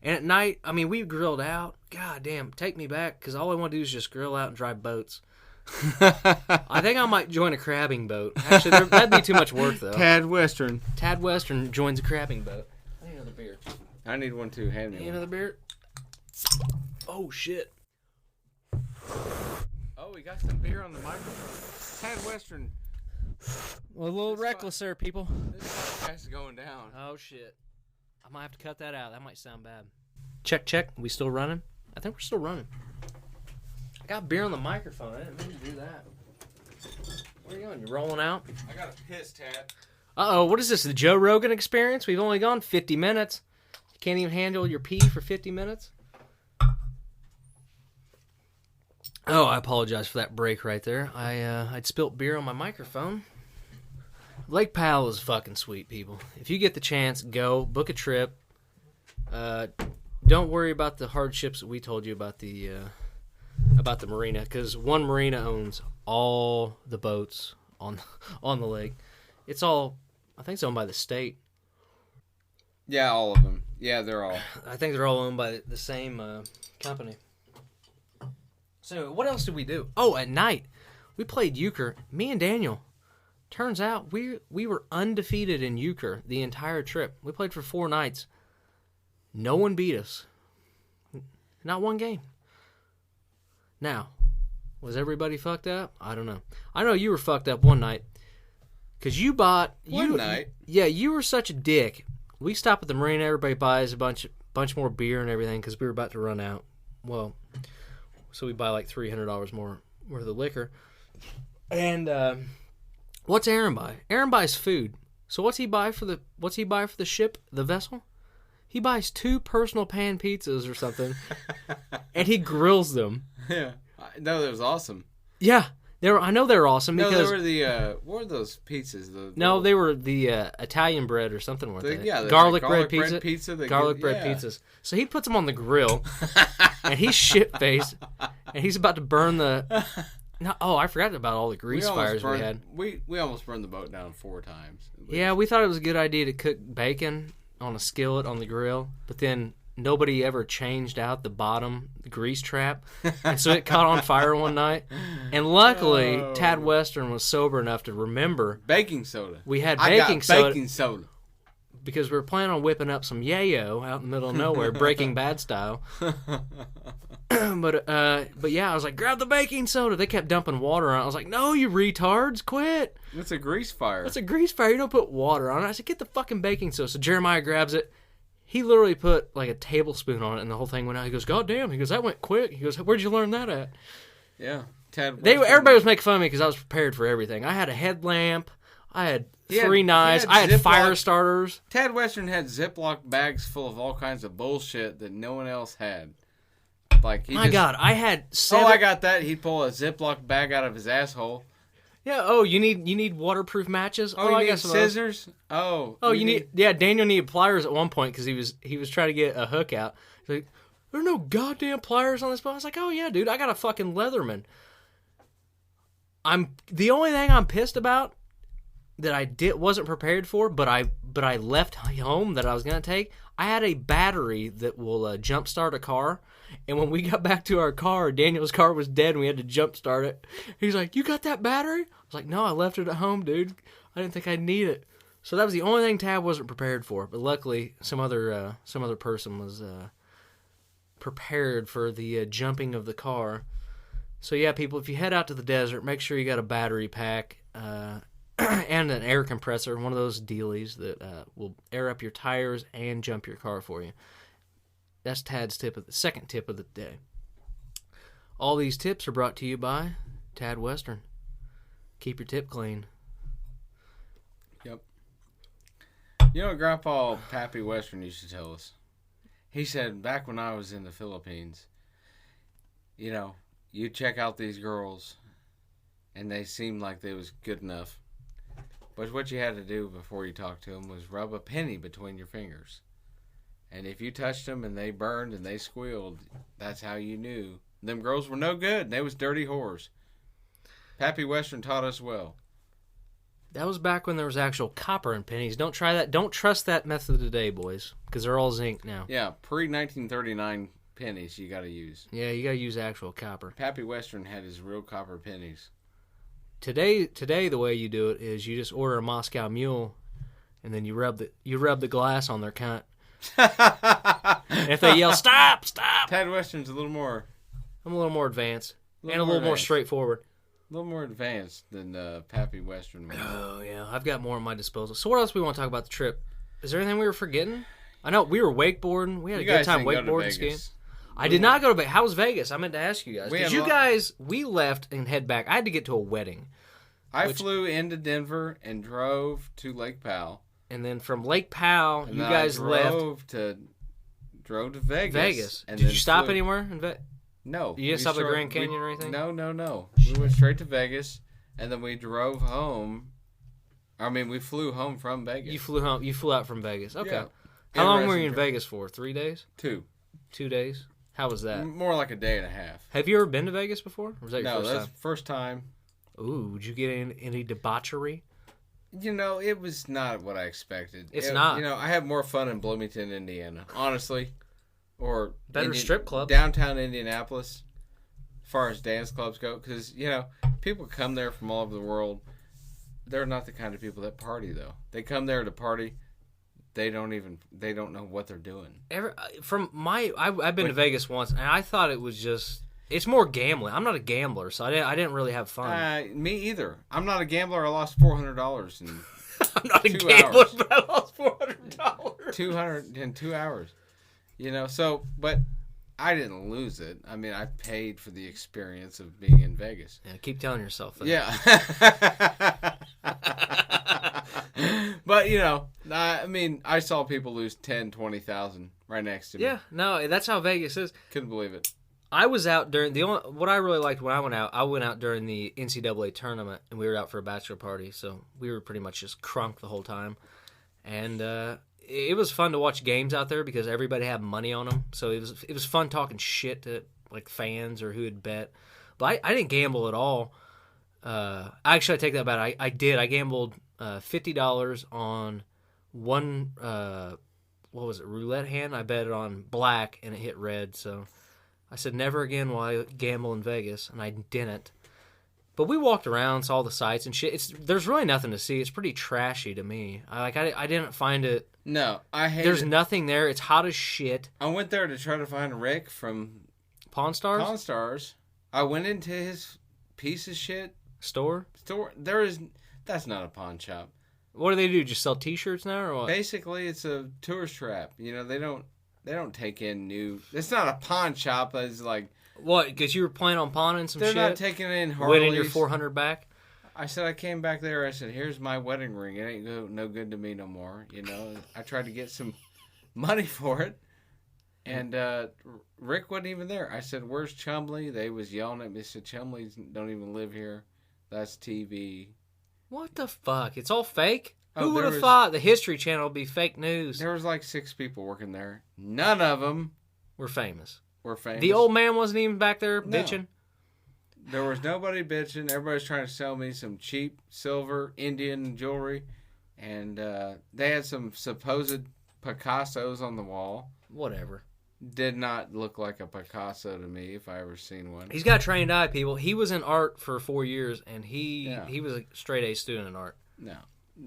And at night, I mean, we grilled out. God damn, take me back, because all I want to do is just grill out and drive boats. I think I might join a crabbing boat. Actually, that'd be too much work, though. Tad Western joins a crabbing boat. I need another beer. I need one too. Hand me Need one. another beer? Oh, shit. Oh, we got some beer on the microphone. Tad Western. Well, a little reckless there, people. This podcast is going down. Oh, shit. I might have to cut that out. That might sound bad. Check. We still running? I think we're still running. I got beer on the microphone. I didn't mean to do that. Where are you going? You rolling out? I got a piss, Tad. Uh-oh, what is this, the Joe Rogan experience? We've only gone 50 minutes. You can't even handle your pee for 50 minutes? Oh, I apologize for that break right there. I'd spilt beer on my microphone. Lake Powell is fucking sweet, people. If you get the chance, go. Book a trip. Don't worry about the hardships that we told you about the marina, because one marina owns all the boats on the lake. It's all, I think it's owned by the state. Yeah, all of them. Yeah, they're all. I think they're all owned by the same company. So what else did we do? Oh, at night we played euchre. Me and Daniel. Turns out we were undefeated in euchre the entire trip. We played for 4 nights. No one beat us. Not one game. Now, was everybody fucked up? I don't know. I know you were fucked up one night. Because you bought... One night? Yeah, you were such a dick. We stop at the marina. Everybody buys a bunch more beer and everything because we were about to run out. Well, so we buy like $300 more worth of liquor. And... what's Aaron buy? Aaron buys food. So what's he buy for the ship, the vessel? He buys 2 personal pan pizzas or something, and he grills them. Yeah, no, that was awesome. Yeah, I know they were awesome because they were the what were those pizzas? They were the Italian bread or something, weren't they? Yeah, garlic like bread pizza. Garlic bread yeah. pizzas. So he puts them on the grill, and he's shit faced, and he's about to burn the. No, I forgot about all the grease fires we had. We almost burned the boat down 4 times. Yeah, we thought it was a good idea to cook bacon on a skillet on the grill, but then nobody ever changed out the grease trap, and so it caught on fire one night. And luckily, Tad Western was sober enough to remember baking soda. We had baking soda because we were planning on whipping up some yayo out in the middle of nowhere, Breaking Bad style. But yeah, I was like, grab the baking soda. They kept dumping water on it. I was like, no, you retards, quit. It's a grease fire. It's a grease fire. You don't put water on it. I said, get the fucking baking soda. So Jeremiah grabs it. He literally put like a tablespoon on it, and the whole thing went out. He goes, God damn. He goes, that went quick. He goes, where'd you learn that at? Yeah. Everybody was making fun of me because I was prepared for everything. I had a headlamp. I had 3 knives. I had fire starters. Tad Western had Ziploc bags full of all kinds of bullshit that no one else had. Like God, I had 7... Oh, I got that. He'd pull a Ziploc bag out of his asshole. Yeah. You need waterproof matches. You I need got scissors. You need. Yeah, Daniel needed pliers at one point because he was trying to get a hook out. He's like, there are no goddamn pliers on this boat. I was like, oh yeah, dude, I got a fucking Leatherman. The only thing I'm pissed about that I wasn't prepared for, but I left home that I was gonna take. I had a battery that will jumpstart a car, and when we got back to our car, Daniel's car was dead, and we had to jumpstart it. He's like, "You got that battery?" I was like, "No, I left it at home, dude. I didn't think I'd need it." So that was the only thing Tab wasn't prepared for. But luckily, some other person was prepared for the jumping of the car. So yeah, people, if you head out to the desert, make sure you got a battery pack. And an air compressor, one of those dealies that will air up your tires and jump your car for you. That's Tad's second tip of the day. All these tips are brought to you by Tad Western. Keep your tip clean. Yep. You know what Grandpa Pappy Western used to tell us? He said, back when I was in the Philippines, you check out these girls, and they seemed like they was good enough. But what you had to do before you talked to them was rub a penny between your fingers. And if you touched them and they burned and they squealed, that's how you knew. Them girls were no good. They was dirty whores. Pappy Western taught us well. That was back when there was actual copper in pennies. Don't try that. Don't trust that method today, boys, because they're all zinc now. Yeah, pre-1939 pennies you got to use. Yeah, you got to use actual copper. Pappy Western had his real copper pennies. Today, the way you do it is you just order a Moscow Mule, and then you rub the glass on their cunt. And if they yell, "Stop! Stop!" Tad Western's a little more... I'm a little more advanced. And a little more straightforward. A little more advanced than Pappy Western was. Oh, yeah. I've got more at my disposal. So what else we want to talk about the trip? Is there anything we were forgetting? I know we were wakeboarding. We had a good time wakeboarding skiing. I did not go to Vegas. How was Vegas? I meant to ask you guys. Because we left and head back. I had to get to a wedding. I flew into Denver and drove to Lake Powell. And then from Lake Powell, you guys left. Drove to Vegas. And did you stop anywhere in Vegas? No. You didn't stop at Grand Canyon or anything? No. We went straight to Vegas, and then we drove home. I mean, we flew home from Vegas. You flew home. You flew out from Vegas. Okay. Yeah. How long were you in Vegas for? 3 days? 2. 2 days? How was that? More like a day and a half. Have you ever been to Vegas before? Or was that your first time? No, that's first time. Ooh, did you get any debauchery? It was not what I expected. It's not. I had more fun in Bloomington, Indiana, honestly. Or better strip clubs. Downtown Indianapolis, as far as dance clubs go. Because, people come there from all over the world. They're not the kind of people that party, though. They come there to party. They don't know what they're doing. I've been to Vegas once, and I thought it was just... It's more gambling. I'm not a gambler, so I didn't really have fun. Me either. I'm not a gambler. I lost $400 in I'm not a gambler, but I lost $400. $200 in 2 hours. But I didn't lose it. I mean, I paid for the experience of being in Vegas. Yeah, keep telling yourself that. Yeah. But, I saw people lose 10, 20,000 right next to me. Yeah, no, that's how Vegas is. Couldn't believe it. I was out during what I really liked when I went out during the NCAA tournament, and we were out for a bachelor party, so we were pretty much just crunk the whole time. And it was fun to watch games out there because everybody had money on them, so it was fun talking shit to like fans or who had bet. But I didn't gamble at all. Actually, I take that back. I did. I gambled $50 on one roulette hand. I bet it on black, and it hit red, so... I said, never again will I gamble in Vegas, and I didn't. But we walked around, saw the sights and shit. There's really nothing to see. It's pretty trashy to me. I didn't find it. No, I hate There's it. nothing there. It's hot as shit. I went there to try to find Rick from Pawn Stars? Pawn Stars. I went into his piece of shit store. That's not a pawn shop. What do they do? Just sell T-shirts now, or what? Basically, it's a tourist trap. They don't take in new... It's not a pawn shop. It's like... What? Because you were planning on pawning some shit? They're not taking in Harleys. Winning your $400 back? I said, I came back there. I said, here's my wedding ring. It ain't no good to me no more. I tried to get some money for it. And Rick wasn't even there. I said, where's Chumley? They was yelling at me. I said, Chumley don't even live here. That's TV. What the fuck? It's all fake? Oh, who would have thought the History Channel would be fake news? There was like 6 people working there. None of them were famous. The old man wasn't even back there bitching? There was nobody bitching. Everybody's trying to sell me some cheap silver Indian jewelry. And they had some supposed Picassos on the wall. Whatever. Did not look like a Picasso to me if I ever seen one. He's got a trained eye, people. He was in art for 4 years, and he was a straight A student in art. No.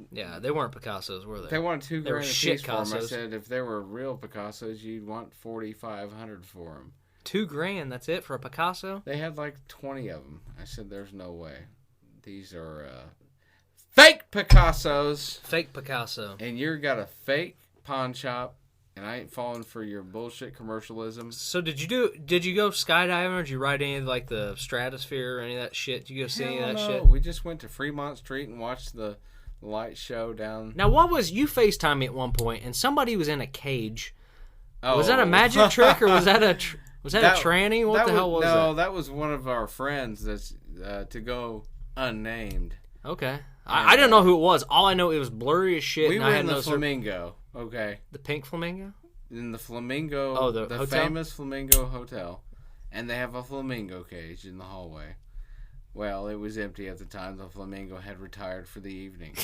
Yeah, they weren't Picassos, were they? They wanted $2,000 a piece for them. I Picassos. said, if they were real Picassos, you'd want $4,500 for them. $2,000, that's it for a Picasso? They had like 20 of them. I said, there's no way. These are fake Picassos. Fake Picasso. And you got a fake pawn shop, and I ain't falling for your bullshit commercialism. So did you go skydiving, or did you ride any of like the stratosphere or any of that shit? Did you go see any of that shit? We just went to Fremont Street and watched the light show down. Now, you FaceTimed me at one point, and somebody was in a cage. Oh. Was that a magic trick, or was that a tranny? What the hell was that? No, that was one of our friends that's to go unnamed. Okay. I didn't know who it was. All I know, it was blurry as shit. We and were I had in the no Flamingo, okay? The pink flamingo? In the Flamingo, Oh, the hotel? famous Flamingo Hotel. And they have a flamingo cage in the hallway. Well, it was empty at the time. The flamingo had retired for the evening.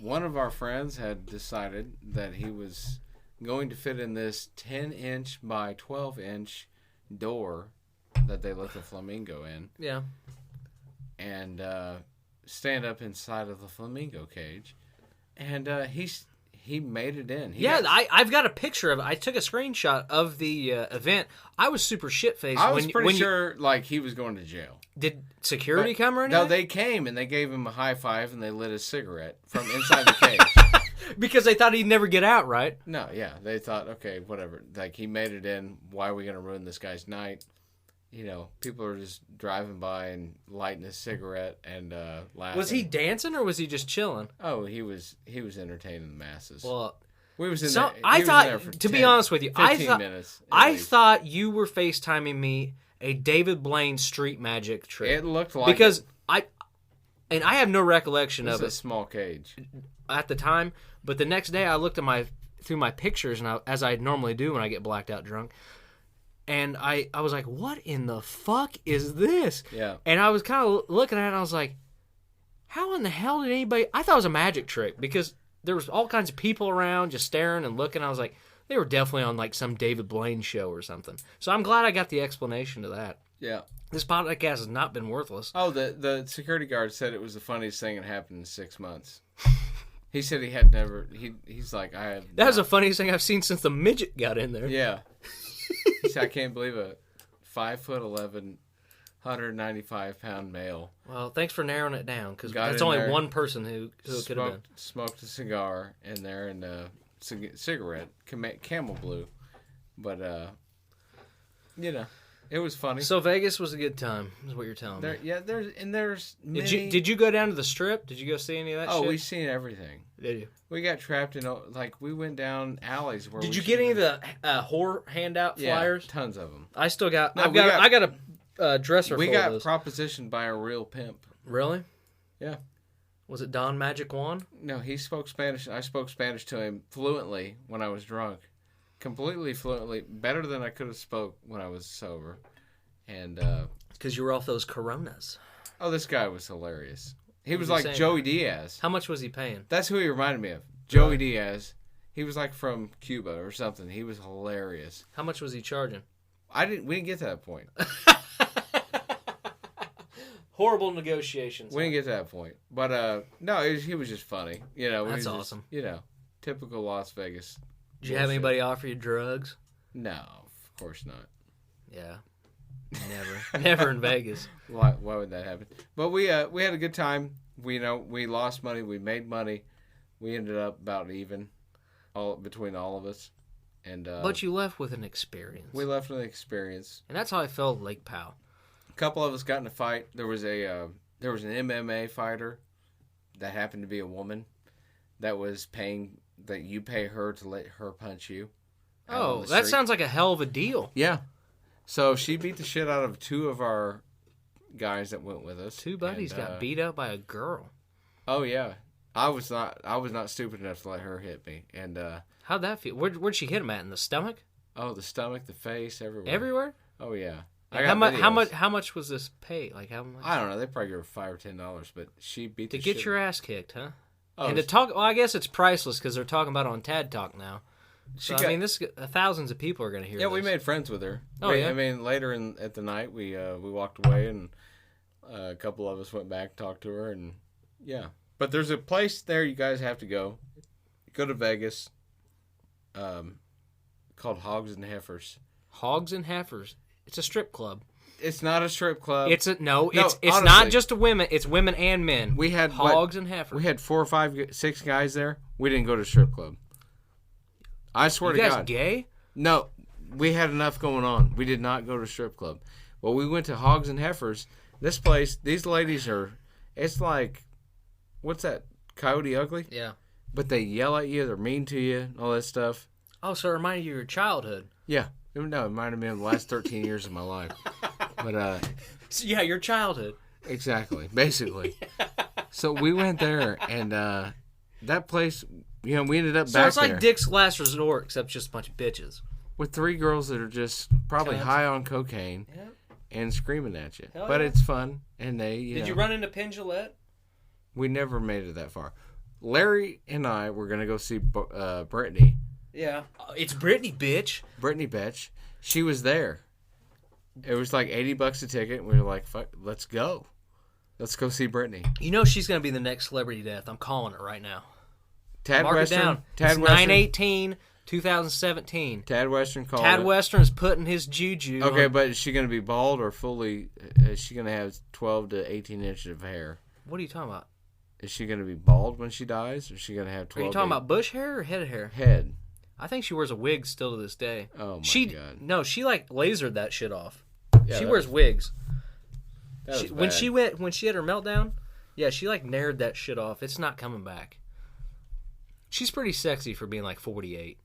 One of our friends had decided that he was going to fit in this 10-inch by 12-inch door that they let the flamingo in. Yeah. And stand up inside of the flamingo cage. And he made it in. I've got a picture of it. I took a screenshot of the event. I was super shit-faced. I was pretty sure like he was going to jail. Did security come or anything? No, they came and they gave him a high five and they lit a cigarette from inside the cage. Because they thought he'd never get out, right? No, yeah. They thought, okay, whatever. Like, he made it in. Why are we going to ruin this guy's night? You know, people are just driving by and lighting a cigarette and laughing. Was he dancing or was he just chilling? Oh, he was entertaining the masses. Well, we was in so there. I thought, to be honest with you, minutes. I thought you were FaceTiming me a David Blaine street magic trick. It looked like because I have no recollection of it. it. It's a small cage At the time, but the next day I looked at through my pictures, and as I normally do when I get blacked out drunk, and I was like, what in the fuck is this? Yeah. And I was kind of looking at it, and I was like, how in the hell did anybody... I thought it was a magic trick, because there was all kinds of people around just staring and looking. I was like, they were definitely on like some David Blaine show or something. So I'm glad I got the explanation to that. Yeah. This podcast has not been worthless. Oh, the security guard said it was the funniest thing that happened in 6 months. He said he had never... He's like, I have... That was the funniest thing I've seen since the midget got in there. Yeah. He said, I can't believe a 5'11", 195-pound male. Well, thanks for narrowing it down, because Got that's in only there, one person who it could have been. Smoked a cigar in there and a cigarette, camel blue. But, you know, it was funny. So Vegas was a good time, is what you're telling me. Yeah, there's many... Did you go down to the Strip? Did you go see any of that shit? Oh, we've seen everything. Did you? We got trapped in, like, we went down alleys where Did you get any of the whore handout flyers? Yeah, tons of them. I still got... No, I got a dresser full We got of those. propositioned by a real pimp. Really? Yeah. Was it Don Magic Juan? No, he spoke Spanish, and I spoke Spanish to him fluently when I was drunk. Completely fluently. Better than I could have spoke when I was sober. And, because you were off those Coronas. oh, this guy was hilarious. He was he like saying? Joey Diaz. How much was he paying? That's who he reminded me of. Joey Diaz. He was like from Cuba or something. He was hilarious. How much was he charging? We didn't get to that point. Horrible negotiations. We didn't get to that point. But, no, he was just funny. You know, That's awesome. You know, typical Las Vegas. Did you have anybody offer you drugs? No, of course not. Yeah. Never in Vegas. Why would that happen? But we had a good time. We lost money. We made money. We ended up about even, between all of us. And but you left with an experience. We left with an experience. And that's how I felt at Lake Powell. A couple of us got in a fight. There was an MMA fighter that happened to be a woman that was paying that you pay her to let her punch you. Oh, that sounds like a hell of a deal. Yeah. So she beat the shit out of two of our guys that went with us. Two buddies got beat up by a girl. Oh yeah, I was not stupid enough to let her hit me. And how'd that feel? Where'd she hit him at? In the stomach? Oh, the stomach, the face, everywhere. Everywhere? Oh yeah. How much was this pay? Like how much? I don't know. They probably gave her $5 or $10, but she beat the to shit. get your ass kicked, huh? Oh, and to talk. Well, I guess it's priceless because they're talking about it on Tad Talk now. So, I mean, thousands of people are going to hear. Yeah, this. we made friends with her. Oh yeah. I mean, later at the night, we walked away, and a couple of us went back, talked to her, and yeah. But there's a place there you guys have to go. Go to Vegas. Called Hogs and Heifers. Hogs and Heifers. It's a strip club. It's not a strip club. It's honestly, not just women. It's women and men. We had Hogs and Heifers. We had 4 or 5, 6 guys there. We didn't go to a strip club. I swear to God. You guys gay? No, we had enough going on. We did not go to a strip club. Well, we went to Hogs and Heifers. This place, these ladies it's like, what's that, Coyote Ugly? Yeah. But they yell at you, they're mean to you, all that stuff. Oh, so it reminded you of your childhood. Yeah. No, it reminded me of the last 13 years of my life. But, so, yeah, your childhood. Exactly, basically. So we went there, and that place, we ended up So back it's like there Dick's Last Resort, except just a bunch of bitches. with 3 girls that are just probably Cunts. high on cocaine Yep. and screaming at you. Hell But yeah. it's fun, and they, Did you run into Penn Jillette? We never made it that far. Larry and I were going to go see Brittany. Yeah. It's Brittany, bitch. Brittany Betch. She was there. It was like $80 a ticket, and we were like, fuck, let's go. Let's go see Brittany. You know she's going to be the next celebrity death. I'm calling it right now. Tad Mark Western. it down. Tad It's Western. 9/18/2017. Tad Western called Tad it. Western is putting his juju. Okay, on. but is she going to be bald or fully? Is she going to have 12 to 18 inches of hair? What are you talking about? Is she going to be bald when she dies, or is she going to have 12? Are you talking about bush hair or head hair? head? I think she wears a wig still to this day. Oh my god! No, she like lasered that shit off. Yeah, she that wears was- wigs. That was When bad. she had her meltdown, yeah, she like nared that shit off. It's not coming back. She's pretty sexy for being like 48.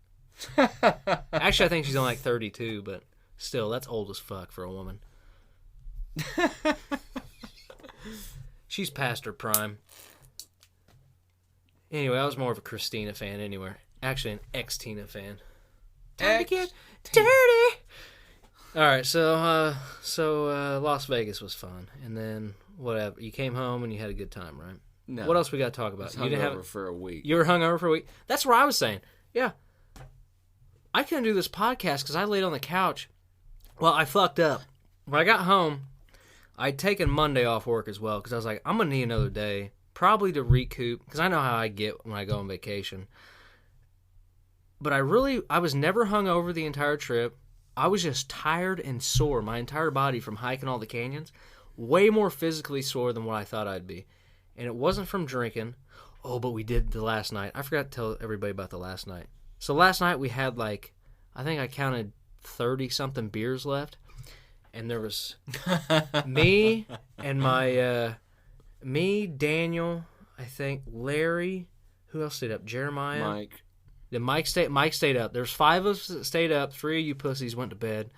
Actually, I think she's only like 32, but still, that's old as fuck for a woman. She's past her prime. Anyway, I was more of a Christina fan anyway. Actually, an ex-Tina fan. Time to get dirty. All right, so Las Vegas was fun, and then whatever. You came home and you had a good time, right? No. What else we got to talk I was about? You didn't have hungover for a week. You were hungover for a week. That's what I was saying. Yeah, I couldn't do this podcast because I laid on the couch. Well, I fucked up. When I got home, I'd taken Monday off work as well because I was like, I'm gonna need another day, probably to recoup because I know how I get when I go on vacation. But I was never hungover the entire trip. I was just tired and sore, my entire body from hiking all the canyons. Way more physically sore than what I thought I'd be. And it wasn't from drinking. Oh, but we did the last night. I forgot to tell everybody about the last night. So last night we had I think I counted 30-something beers left. And there was me and me, Daniel, I think, Larry. Who else stayed up? Jeremiah. Mike. Then Mike stayed up. There's 5 of us that stayed up. 3 of you pussies went to bed.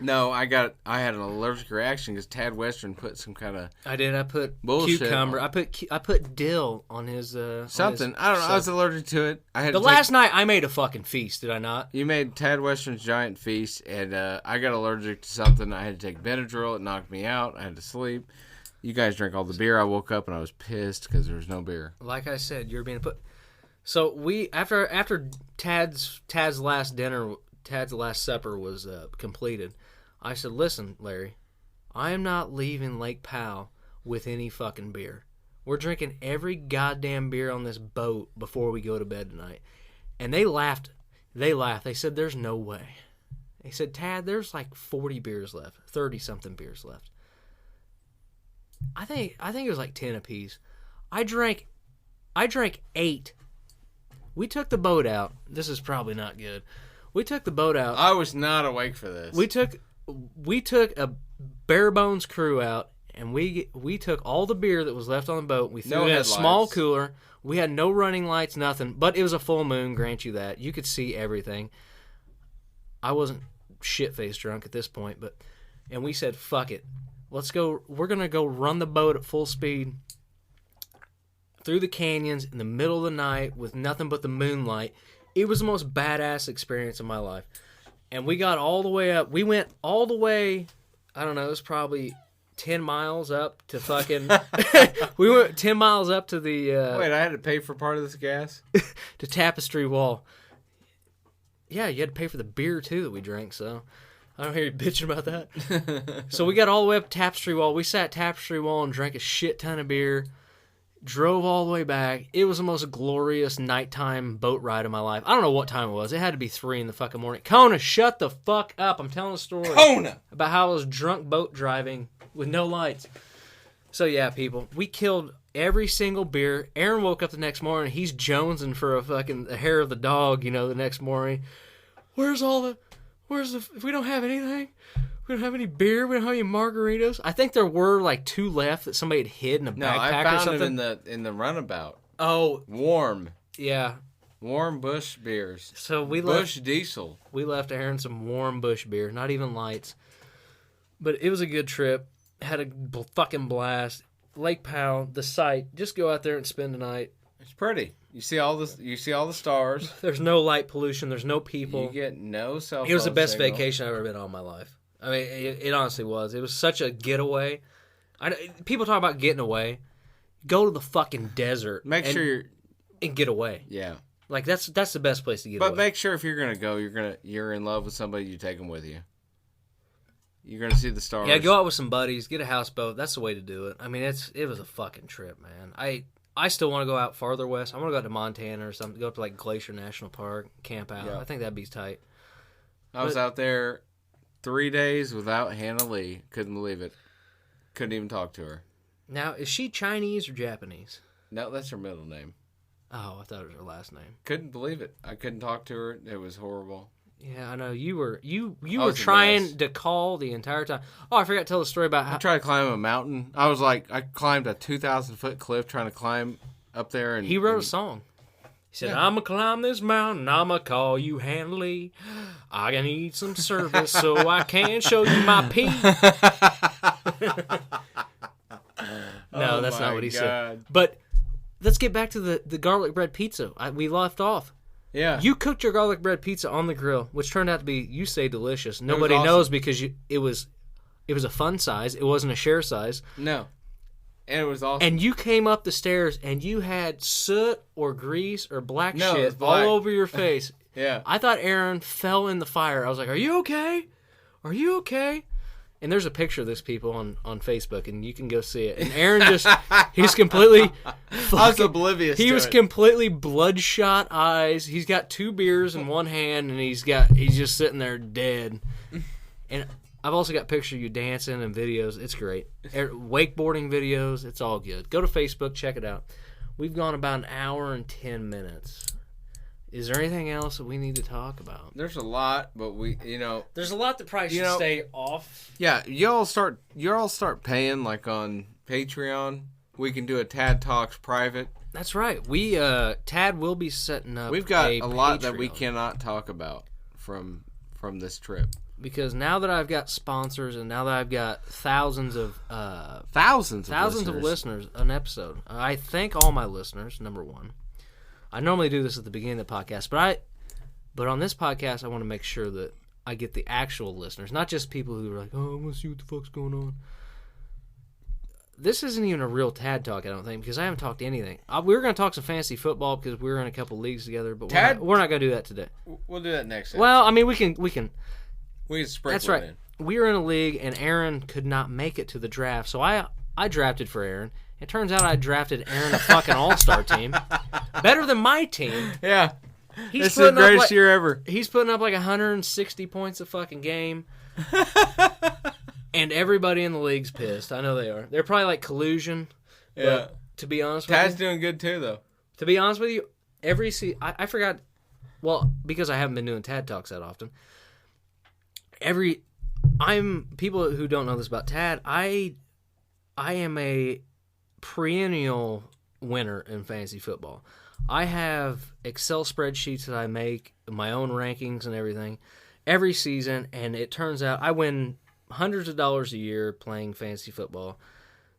No, I had an allergic reaction because Tad Western put some kind of I did. I put bullshit cucumber. on- I put dill on his something. I don't know. I was allergic to it. I had The to take- last night I made a fucking feast. Did I not? You made Tad Western's giant feast, and I got allergic to something. I had to take Benadryl. It knocked me out. I had to sleep. You guys drank all the beer. I woke up and I was pissed because there was no beer. Like I said, you're being put. So we after Tad's last dinner, Tad's last supper was completed. I said, "Listen, Larry, I am not leaving Lake Powell with any fucking beer. We're drinking every goddamn beer on this boat before we go to bed tonight." And they laughed. They said, "There's no way." They said, "Tad, there's like 40 beers left, 30-something beers left." I think it was like 10 apiece. I drank 8. We took the boat out. This is probably not good. We took the boat out. I was not awake for this. We took a bare bones crew out, and we took all the beer that was left on the boat. We threw No it in a headlights. small cooler. We had no running lights, nothing. But it was a full moon, grant you that. You could see everything. I wasn't shit-faced drunk at this point, and we said, fuck it. Let's go. We're going to go run the boat at full speed through the canyons in the middle of the night with nothing but the moonlight. It was the most badass experience of my life. And we got all the way up. We went all the way, I don't know, it was probably 10 miles up to fucking... we went 10 miles up to the... Wait, I had to pay for part of this gas? to Tapestry Wall. Yeah, you had to pay for the beer, too, that we drank, so... I don't hear you bitching about that. So we got all the way up to Tapestry Wall. We sat at Tapestry Wall and drank a shit ton of beer. Drove all the way back. It was the most glorious nighttime boat ride of my life. I don't know what time it was. It had to be 3 in the fucking morning. Kona, shut the fuck up. I'm telling a story. Kona! About how I was drunk boat driving with no lights. So yeah, people, we killed every single beer. Aaron woke up the next morning. He's jonesing for the hair of the dog, the next morning. If we don't have anything? We don't have any beer. We don't have any margaritas. I think there were like 2 left that somebody had hid in a No, backpack I or found something. them in the runabout. Oh, Warm yeah. Bush beers. So we Bush Diesel. left Aaron some warm Bush beer, not even lights. But it was a good trip. Had a fucking blast. Lake Powell, the site. Just go out there and spend the night. It's pretty. You see all this. You see all the stars. There's no light pollution. There's no people. You get no cell phone It was the best signal. vacation I've ever been on in my life. I mean, it honestly was. It was such a getaway. People talk about getting away. Go to the fucking desert. Make sure you're and get away. Yeah. Like that's the best place to get away. But make sure if you're gonna go, you're in love with somebody. You take them with you. You're gonna see the stars. Yeah, go out with some buddies. Get a houseboat. That's the way to do it. I mean, it was a fucking trip, man. I still want to go out farther west. I want to go out to Montana or something. Go up to like Glacier National Park, camp out. Yeah. I think that'd be tight. I was out there 3 days without Hannah Lee. Couldn't believe it. Couldn't even talk to her. Now, is she Chinese or Japanese? No, that's her middle name. Oh, I thought it was her last name. Couldn't believe it. I couldn't talk to her. It was horrible. Yeah, I know you were was a trying mess. to call the entire time. Oh, I forgot to tell the story about I how tried to climb a mountain. I climbed a 2,000-foot cliff trying to climb up there. And he wrote a song. He said, "I'ma climb this mountain. I'ma call you Hannah Lee. I need some service so I can show you my pee." No, that's not what he said. But let's get back to the garlic bread pizza. We left off. Yeah. You cooked your garlic bread pizza on the grill, which turned out to be, you say, delicious. Nobody awesome. knows because it was a fun size. It wasn't a share size. No. And it was awesome. And you came up the stairs and you had soot or grease or black No, it was shit black. all over your face. Yeah. I thought Aaron fell in the fire. I was like, "Are you okay? Are you okay?" And there's a picture of this, people, on Facebook, and you can go see it. And Aaron he's completely I was oblivious He to was it. completely bloodshot eyes. He's got 2 beers in one hand, and he's just sitting there dead. And I've also got pictures of you dancing and videos. It's great. Wakeboarding videos. It's all good. Go to Facebook. Check it out. We've gone about an hour and 10 minutes. Is there anything else that we need to talk about? There's a lot, but There's a lot that probably should stay off. Yeah, y'all start paying like on Patreon. We can do a Tad Talks private. That's right. We Tad will be setting up. We've got a lot Patreon. that we cannot talk about from this trip. Because now that I've got sponsors and now that I've got thousands of listeners an episode, I thank all my listeners. Number one, I normally do this at the beginning of the podcast, but on this podcast, I want to make sure that I get the actual listeners, not just people who are like, "Oh, I want to see what the fuck's going on." This isn't even a real Tad Talk, I don't think, because I haven't talked anything. We were going to talk some fantasy football because we were in a couple leagues together, but we're not going to do that today. We'll do that next time. Well, I mean, we can. We can sprinkle That's right. it in. We were in a league, and Aaron could not make it to the draft, so I drafted for Aaron. It turns out I drafted Aaron a fucking all-star team. Better than my team. Yeah. He's It's the putting up greatest year ever. He's putting up like 160 points a fucking game. And everybody in the league's pissed. I know they are. They're probably like collusion. Yeah. But to be honest with Tad's you. doing good too, though. To be honest with you, every season... I forgot... Well, because I haven't been doing Tad Talks that often. People who don't know this about Tad, I am a perennial winner in fantasy football. I have Excel spreadsheets that I make, my own rankings and everything, every season, and it turns out I win hundreds of dollars a year playing fantasy football.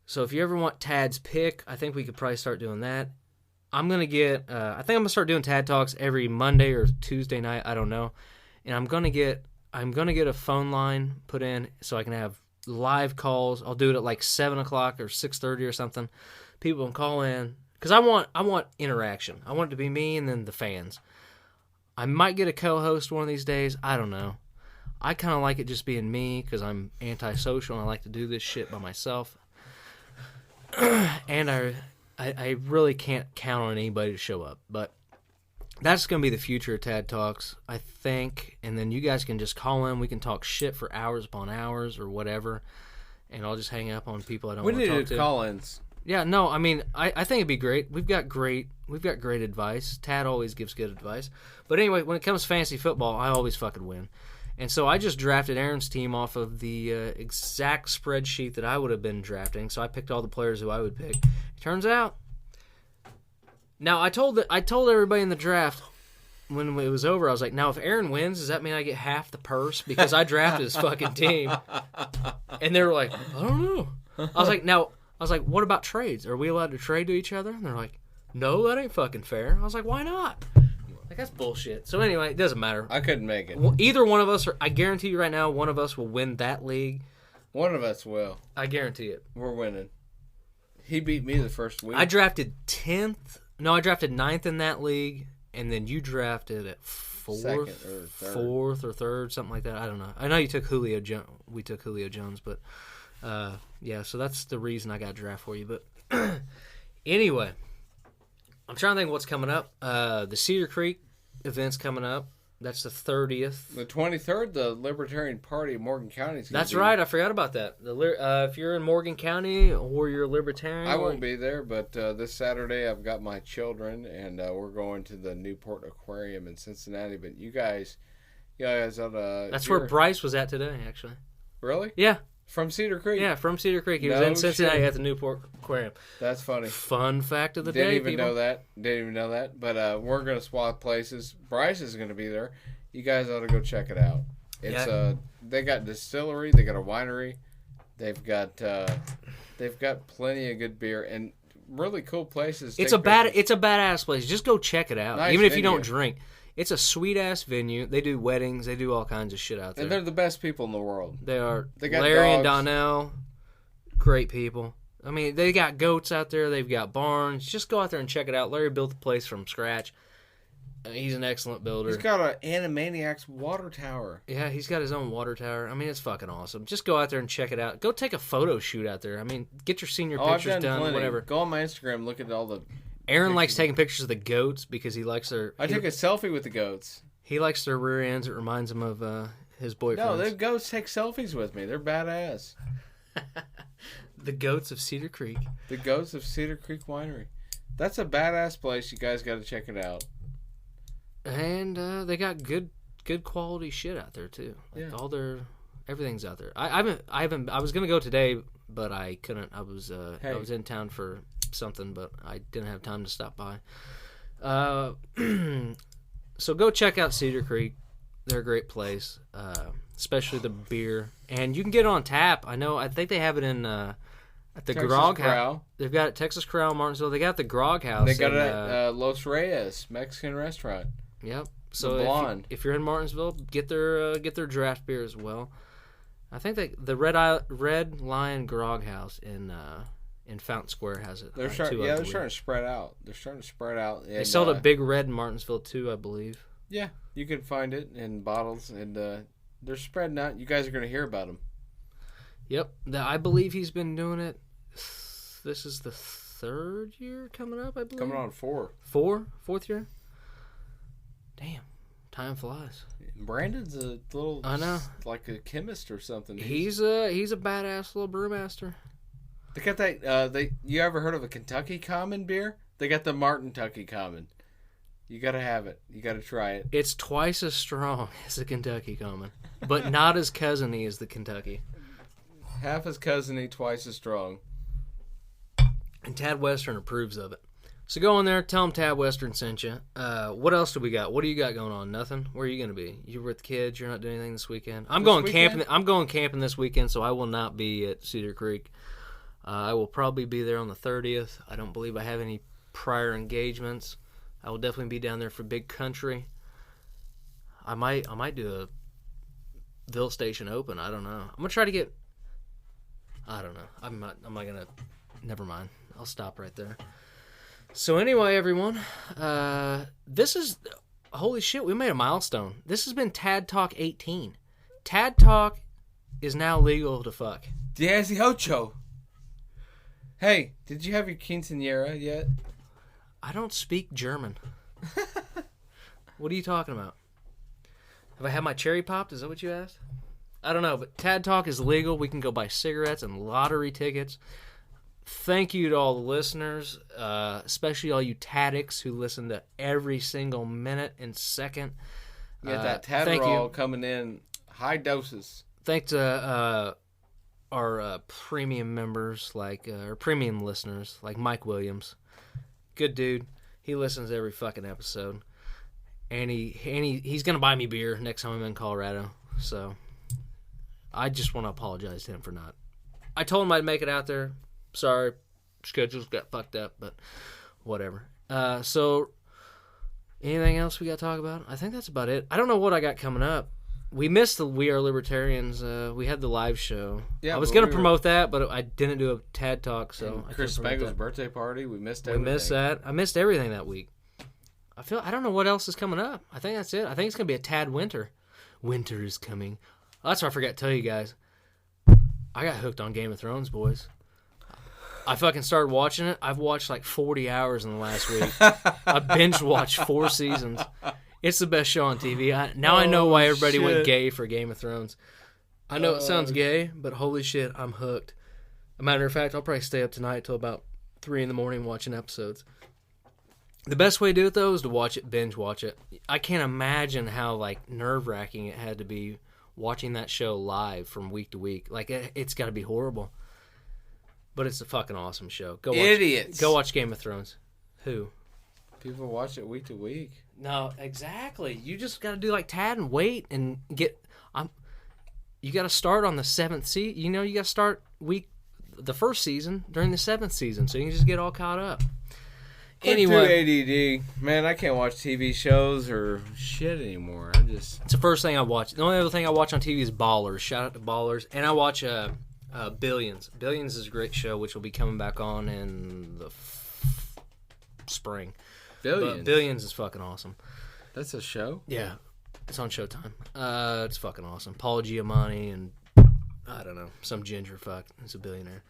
So if you ever want Tad's pick, I think we could probably start doing that. I'm going to get, I think I'm going to start doing Tad Talks every Monday or Tuesday night, I don't know. And I'm going to get a phone line put in so I can have live calls. I'll do it at like 7 o'clock or 6:30 or something. People can call in because I want interaction. I want it to be me and then the fans. I might get a co-host one of these days. I don't know. I kind of like it just being me because I'm antisocial and I like to do this shit by myself. And I really can't count on anybody to show up. But that's going to be the future of Tad Talks, I think. And then you guys can just call in. We can talk shit for hours upon hours or whatever. And I'll just hang up on people I don't want to talk to. We need call-ins. Yeah, no, I mean, I think it'd be great. We've got great advice. Tad always gives good advice. But anyway, when it comes to fantasy football, I always fucking win. And so I just drafted Aaron's team off of the exact spreadsheet that I would have been drafting. So I picked all the players who I would pick. Turns out, now I told everybody in the draft when it was over, I was like, now if Aaron wins, does that mean I get half the purse because I drafted his fucking team? And they were like, I don't know. I was like, now I was like, what about trades? Are we allowed to trade to each other? And they're like, no, that ain't fucking fair. I was like, why not? Like, that's bullshit. So anyway, it doesn't matter. I couldn't make it. Well, either one of us, I guarantee you right now, one of us will win that league. One of us will. I guarantee it. We're winning. He beat me the first week. I drafted 10th. No, I drafted 9th in that league, and then you drafted at 4th or 3rd, something like that. I don't know. I know you took Julio Jones. We took Julio Jones, but yeah, so that's the reason I got a draft for you. But anyway, I'm trying to think of what's coming up. The Cedar Creek event's coming up. That's the 30th. The 23rd, the Libertarian Party of Morgan County is going to That's right. I forgot about that. If you're in Morgan County or you're a Libertarian. I won't be there, but this Saturday I've got my children, and we're going to the Newport Aquarium in Cincinnati. But you guys ought to... That's where Bryce was at today, actually. Really? Yeah. From Cedar Creek? Yeah, from Cedar Creek. He was in Cincinnati at the Newport Aquarium. That's funny. Fun fact of the day, Didn't even know that. But we're going to swap places. Bryce is going to be there. You guys ought to go check it out. It's they got distillery, they got a winery, they've got plenty of good beer and really cool places. It's a badass place. Just go check it out. Nice Even if venue. you don't drink. It's a sweet ass venue. They do weddings. They do all kinds of shit out there. And they're the best people in the world. They are. They got Larry and dogs. Donnell, great people. I mean, they got goats out there. They've got barns. Just go out there and check it out. Larry built the place from scratch. He's an excellent builder. He's got an Animaniacs water tower. Yeah, he's got his own water tower. I mean, it's fucking awesome. Just go out there and check it out. Go take a photo shoot out there. I mean, get your senior pictures done, plenty. whatever. Go on my Instagram, look at all the... Aaron likes taking pictures of the goats because he likes their... I took a selfie with the goats. He likes their rear ends. It reminds him of his boyfriend. No, the goats take selfies with me. They're badass. The goats of Cedar Creek. The goats of Cedar Creek Winery. That's a badass place. You guys got to check it out. And they got good quality shit out there too. Like everything's out there. I was gonna go today, but I couldn't. I was in town for something, but I didn't have time to stop by. So go check out Cedar Creek. They're a great place, especially the beer, and you can get it on tap. I think they have it in at the Texas Grog Corral. House. They've got it at Texas Corral, Martinsville. They got the Grog House. They got in, it at Los Reyes Mexican restaurant. Yep. So if you're in Martinsville, get their draft beer as well. I think the Red Lion Grog House in Fountain Square has it. They're starting to spread out. And, they sold a Big Red in Martinsville too, I believe. Yeah, you can find it in bottles, and they're spreading out. You guys are going to hear about them. Yep, I believe he's been doing it. This is the 3rd year coming up, I believe. Coming on 4. 4th year. Damn, time flies. Brandon's a little, I know, like a chemist or something. He's a badass little brewmaster. They got that. You ever heard of a Kentucky Common beer? They got the Martin Tucky Common. You got to have it. You got to try it. It's twice as strong as the Kentucky Common, but not as cousiny as the Kentucky. Half as cousiny, twice as strong. And Tad Western approves of it. So go in there, tell him Tad Western sent you. What else do we got? What do you got going on? Nothing? Where are you going to be? You with the kids? You're not doing anything this weekend? I'm going camping this weekend, so I will not be at Cedar Creek. I will probably be there on the 30th. I don't believe I have any prior engagements. I will definitely be down there for Big Country. I might do a Ville Station Open. I don't know. I'm gonna try to get. I don't know. I'm not gonna. Never mind. I'll stop right there. So anyway, everyone, this is holy shit. We made a milestone. This has been Tad Talk 18. Tad Talk is now legal to fuck. Diez y ocho. Hey, did you have your quinceañera yet? I don't speak German. What are you talking about? Have I had my cherry popped? Is that what you asked? I don't know, but Tad Talk is legal. We can go buy cigarettes and lottery tickets. Thank you to all the listeners, especially all you Taddicks who listen to every single minute and second. You got that Tadderall coming in high doses. Thanks to our premium members, our premium listeners, like Mike Williams. Good dude. He listens to every fucking episode. And he's going to buy me beer next time I'm in Colorado. So I just want to apologize to him for not. I told him I'd make it out there. Sorry, schedules got fucked up, but whatever. So, anything else we got to talk about? I think that's about it. I don't know what I got coming up. We missed the We Are Libertarians. We had the live show. Yeah, I was going to promote that, but I didn't do a TAD talk, so and Chris Spago's birthday party. We missed everything. We missed that. I missed everything that week. I don't know what else is coming up. I think that's it. I think it's going to be a TAD winter. Winter is coming. Oh, that's what I forgot to tell you guys. I got hooked on Game of Thrones, boys. I fucking started watching it. I've watched like 40 hours in the last week. I binge watched 4 seasons. It's the best show on TV. I know why everybody went gay for Game of Thrones. I know it sounds gay, but holy shit, I'm hooked. A matter of fact, I'll probably stay up tonight till about 3 in the morning watching episodes. The best way to do it, though, is to watch it, binge watch it. I can't imagine how like nerve-wracking it had to be watching that show live from week to week. Like, it's got to be horrible. But it's a fucking awesome show. Go watch Game of Thrones. Who? People watch it week to week. No, exactly. You just got to do like Tad and wait and get. You got to start on the 7th season. You know, you got to start the first season during the 7th season, so you can just get all caught up. Anyway, ADD. Man, I can't watch TV shows or shit anymore. It's the first thing I watch. The only other thing I watch on TV is Ballers. Shout out to Ballers, and I watch Billions. Billions is a great show, which will be coming back on in the spring. Billions is fucking awesome. That's a show? Yeah. It's on Showtime. It's fucking awesome. Paul Giamatti and, I don't know, some ginger fuck is a billionaire.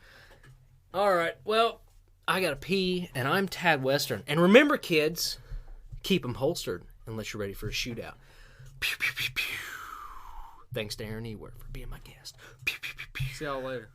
All right. Well, I got to pee, and I'm Tad Western. And remember, kids, keep them holstered unless you're ready for a shootout. Pew, pew, pew, pew. Thanks to Aaron Ewert for being my guest. Pew, pew, pew, pew. See y'all later.